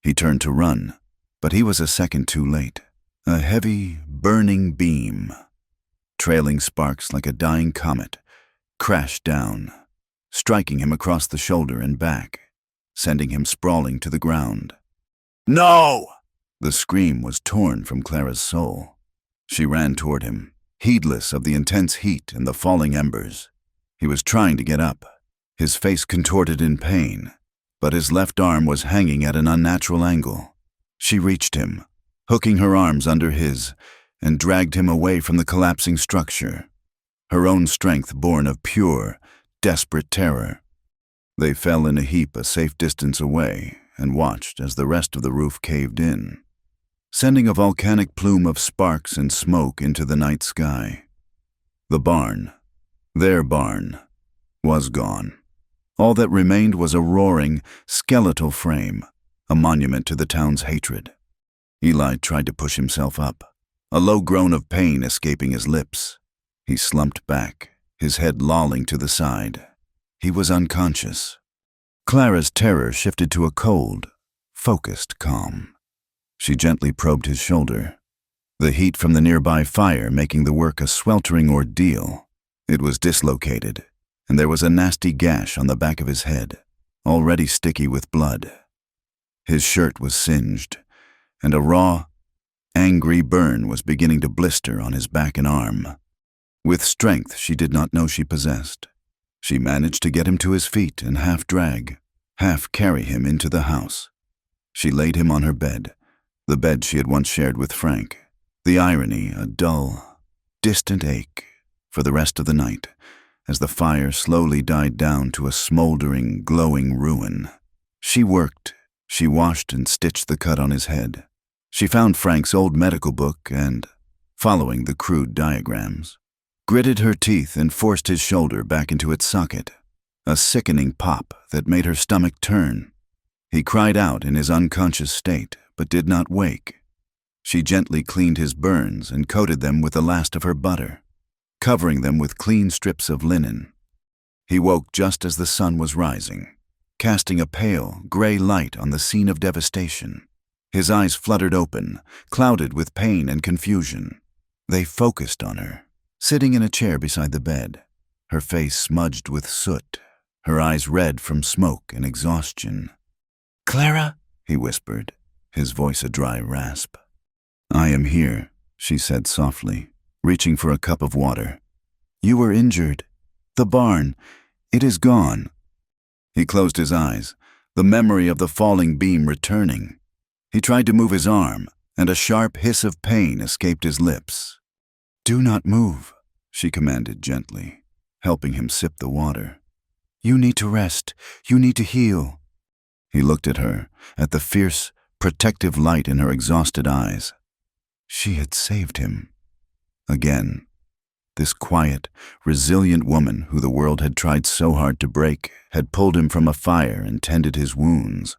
Speaker 1: He turned to run, but he was a second too late. A heavy, burning beam, trailing sparks like a dying comet, crashed down, striking him across the shoulder and back, sending him sprawling to the ground. "No!" The scream was torn from Clara's soul. She ran toward him, heedless of the intense heat and the falling embers. He was trying to get up, his face contorted in pain, but his left arm was hanging at an unnatural angle. She reached him, hooking her arms under his, and dragged him away from the collapsing structure, her own strength born of pure, desperate terror. They fell in a heap a safe distance away and watched as the rest of the roof caved in, sending a volcanic plume of sparks and smoke into the night sky. The barn, their barn, was gone. All that remained was a roaring, skeletal frame, a monument to the town's hatred. Eli tried to push himself up, a low groan of pain escaping his lips. He slumped back, his head lolling to the side. He was unconscious. Clara's terror shifted to a cold, focused calm. She gently probed his shoulder, the heat from the nearby fire making the work a sweltering ordeal. It was dislocated, and there was a nasty gash on the back of his head, already sticky with blood. His shirt was singed, and a raw, angry burn was beginning to blister on his back and arm. With strength she did not know she possessed, she managed to get him to his feet and half drag, half carry him into the house. She laid him on her bed, the bed she had once shared with Frank, the irony a dull, distant ache for the rest of the night, as the fire slowly died down to a smoldering, glowing ruin. She worked, she washed and stitched the cut on his head. She found Frank's old medical book and, following the crude diagrams, gritted her teeth and forced his shoulder back into its socket, a sickening pop that made her stomach turn. He cried out in his unconscious state, but did not wake. She gently cleaned his burns and coated them with the last of her butter, covering them with clean strips of linen. He woke just as the sun was rising, casting a pale, gray light on the scene of devastation. His eyes fluttered open, clouded with pain and confusion. They focused on her, sitting in a chair beside the bed, her face smudged with soot, her eyes red from smoke and exhaustion. "Clara?" he whispered, his voice a dry rasp. "I am here," she said softly, reaching for a cup of water. "You were injured. The barn, it is gone." He closed his eyes, the memory of the falling beam returning. He tried to move his arm, and a sharp hiss of pain escaped his lips. "Do not move," she commanded gently, helping him sip the water. "You need to rest. You need to heal." He looked at her, at the fierce, protective light in her exhausted eyes. She had saved him. Again, this quiet, resilient woman who the world had tried so hard to break had pulled him from a fire and tended his wounds.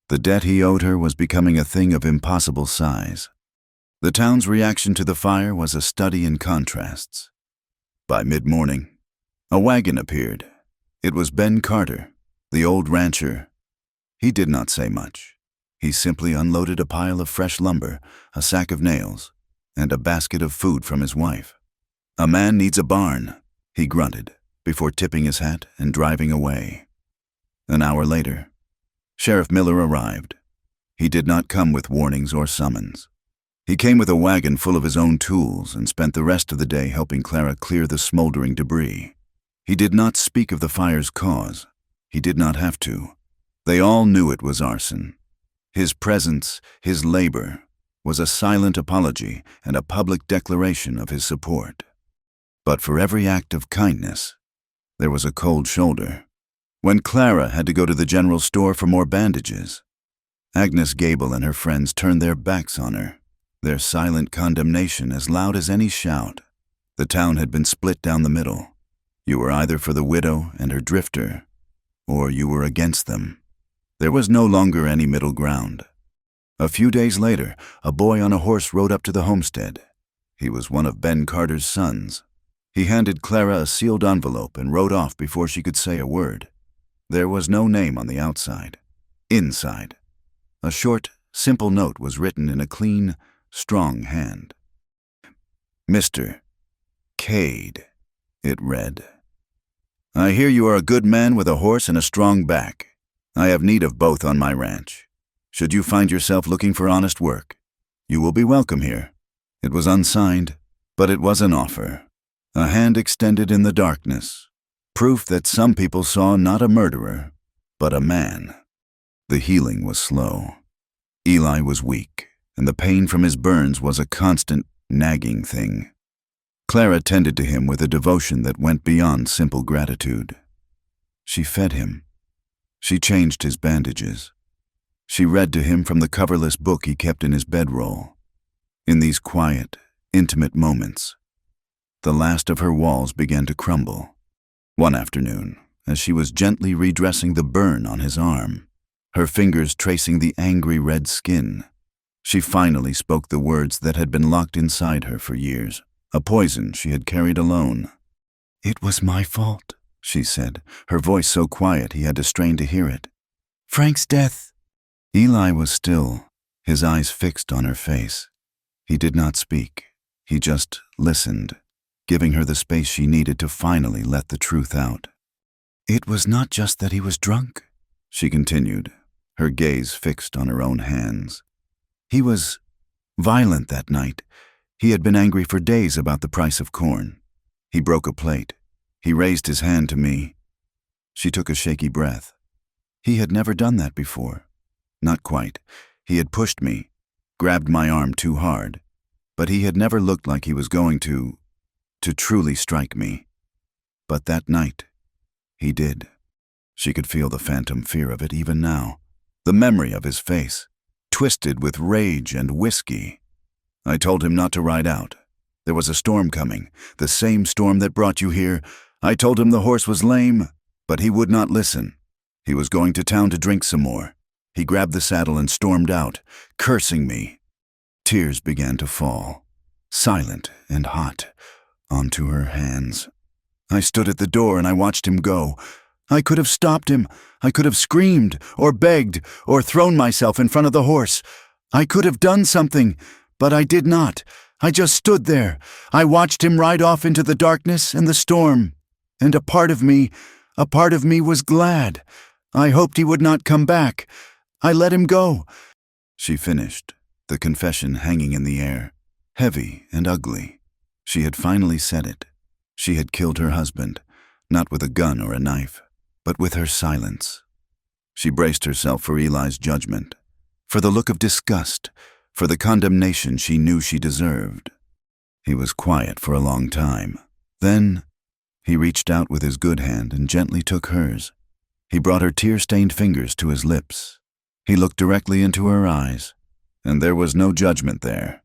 Speaker 1: The debt he owed her was becoming a thing of impossible size. The town's reaction to the fire was a study in contrasts. By mid-morning, a wagon appeared. It was Ben Carter, the old rancher. He did not say much. He simply unloaded a pile of fresh lumber, a sack of nails, and a basket of food from his wife. "A man needs a barn," he grunted, before tipping his hat and driving away. An hour later, Sheriff Miller arrived. He did not come with warnings or summons. He came with a wagon full of his own tools and spent the rest of the day helping Clara clear the smoldering debris. He did not speak of the fire's cause. He did not have to. They all knew it was arson. His presence, his labor, was a silent apology and a public declaration of his support. But for every act of kindness, there was a cold shoulder. When Clara had to go to the general store for more bandages, Agnes Gable and her friends turned their backs on her, their silent condemnation as loud as any shout. The town had been split down the middle. You were either for the widow and her drifter, or you were against them. There was no longer any middle ground. A few days later, a boy on a horse rode up to the homestead. He was one of Ben Carter's sons. He handed Clara a sealed envelope and rode off before she could say a word. There was no name on the outside. Inside, a short, simple note was written in a clean, strong hand. "Mr. Cade," it read. "I hear you are a good man with a horse and a strong back. I have need of both on my ranch. Should you find yourself looking for honest work, You will be welcome here." It was unsigned, but it was an offer. A hand extended in the darkness. Proof that some people saw not a murderer, but a man. The healing was slow. Eli was weak, and the pain from his burns was a constant, nagging thing. Clara tended to him with a devotion that went beyond simple gratitude. She fed him. She changed his bandages. She read to him from the coverless book he kept in his bedroll. In these quiet, intimate moments, the last of her walls began to crumble. One afternoon, as she was gently redressing the burn on his arm, her fingers tracing the angry red skin, she finally spoke the words that had been locked inside her for years, a poison she had carried alone. "It was my fault," she said, her voice so quiet he had to strain to hear it. "Frank's death." Eli was still, his eyes fixed on her face. He did not speak. He just listened, giving her the space she needed to finally let the truth out. "It was not just that he was drunk," she continued, her gaze fixed on her own hands. "He was violent that night. He had been angry for days about the price of corn. He broke a plate. He raised his hand to me." She took a shaky breath. He had never done that before. Not quite. He had pushed me, grabbed my arm too hard, but he had never looked like he was going to truly strike me. But that night, he did. She could feel the phantom fear of it even now, the memory of his face, twisted with rage and whiskey. "I told him not to ride out. There was a storm coming, the same storm that brought you here. I told him the horse was lame, but he would not listen. He was going to town to drink some more. He grabbed the saddle and stormed out, cursing me." Tears began to fall, silent and hot, onto her hands. "I stood at the door and I watched him go. I could have stopped him. I could have screamed, or begged, or thrown myself in front of the horse. I could have done something, but I did not. I just stood there. I watched him ride off into the darkness and the storm. And a part of me was glad. I hoped he would not come back. I let him go." She finished, the confession hanging in the air, heavy and ugly. She had finally said it. She had killed her husband, not with a gun or a knife, but with her silence. She braced herself for Eli's judgment, for the look of disgust, for the condemnation she knew she deserved. He was quiet for a long time. Then, he reached out with his good hand and gently took hers. He brought her tear-stained fingers to his lips. He looked directly into her eyes, and there was no judgment there.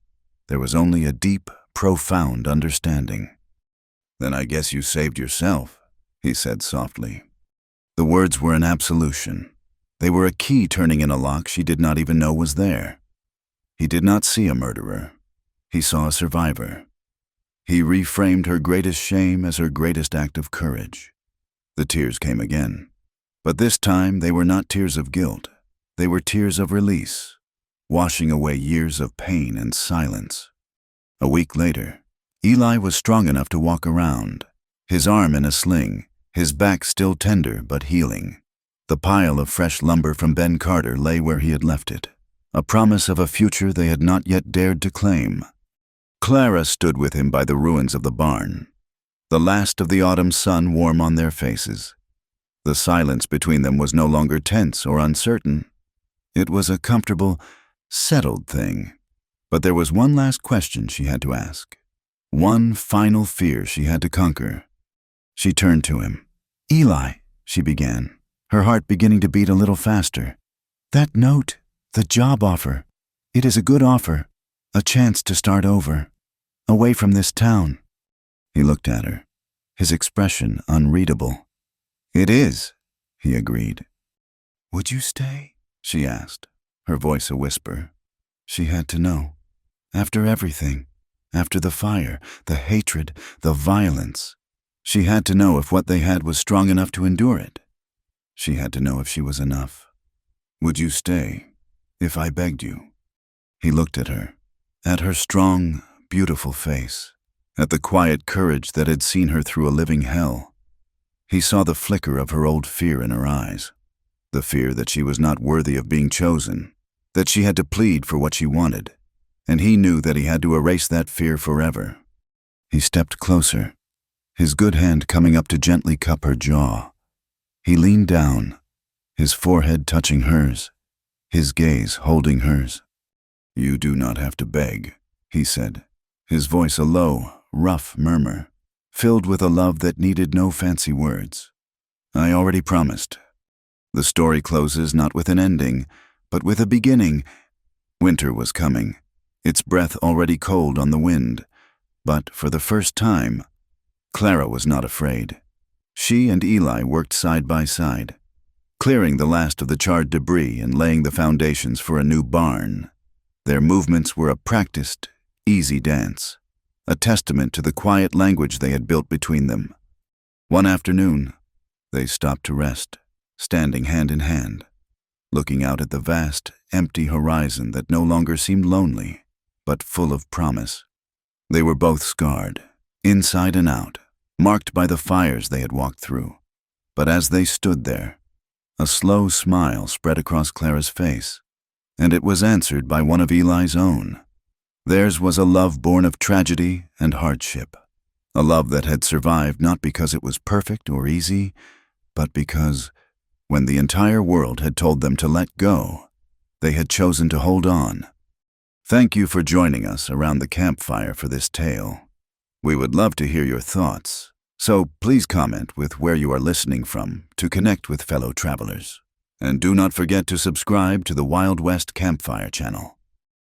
Speaker 1: There was only a deep, profound understanding. "Then I guess you saved yourself," he said softly. The words were an absolution. They were a key turning in a lock she did not even know was there. He did not see a murderer. He saw a survivor. He reframed her greatest shame as her greatest act of courage. The tears came again. But this time they were not tears of guilt. They were tears of release, washing away years of pain and silence. A week later, Eli was strong enough to walk around, his arm in a sling, his back still tender but healing. The pile of fresh lumber from Ben Carter lay where he had left it, a promise of a future they had not yet dared to claim. Clara stood with him by the ruins of the barn, the last of the autumn sun warm on their faces. The silence between them was no longer tense or uncertain. It was a comfortable, settled thing. But there was one last question she had to ask. One final fear she had to conquer. She turned to him. "Eli," she began, her heart beginning to beat a little faster. "That note, the job offer, it is a good offer, a chance to start over, away from this town." He looked at her, his expression unreadable. "It is," he agreed. "Would you stay?" she asked, her voice a whisper. She had to know. After everything, after the fire, the hatred, the violence, she had to know if what they had was strong enough to endure it. She had to know if she was enough. "Would you stay, if I begged you?" He looked at her strong, beautiful face, at the quiet courage that had seen her through a living hell. He saw the flicker of her old fear in her eyes, the fear that she was not worthy of being chosen, that she had to plead for what she wanted, and he knew that he had to erase that fear forever. He stepped closer, his good hand coming up to gently cup her jaw. He leaned down, his forehead touching hers, his gaze holding hers. "You do not have to beg," he said, his voice a low, rough murmur, filled with a love that needed no fancy words. "I already promised." The story closes not with an ending, but with a beginning. Winter was coming, its breath already cold on the wind, but for the first time, Clara was not afraid. She and Eli worked side by side, clearing the last of the charred debris and laying the foundations for a new barn. Their movements were a practiced, easy dance, a testament to the quiet language they had built between them. One afternoon, they stopped to rest, standing hand in hand, looking out at the vast, empty horizon that no longer seemed lonely, but full of promise. They were both scarred, inside and out, marked by the fires they had walked through. But as they stood there, a slow smile spread across Clara's face, and it was answered by one of Eli's own. Theirs was a love born of tragedy and hardship, a love that had survived not because it was perfect or easy, but because, when the entire world had told them to let go, they had chosen to hold on. Thank you for joining us around the campfire for this tale. We would love to hear your thoughts, so please comment with where you are listening from to connect with fellow travelers. And do not forget to subscribe to the Wild West Campfire channel.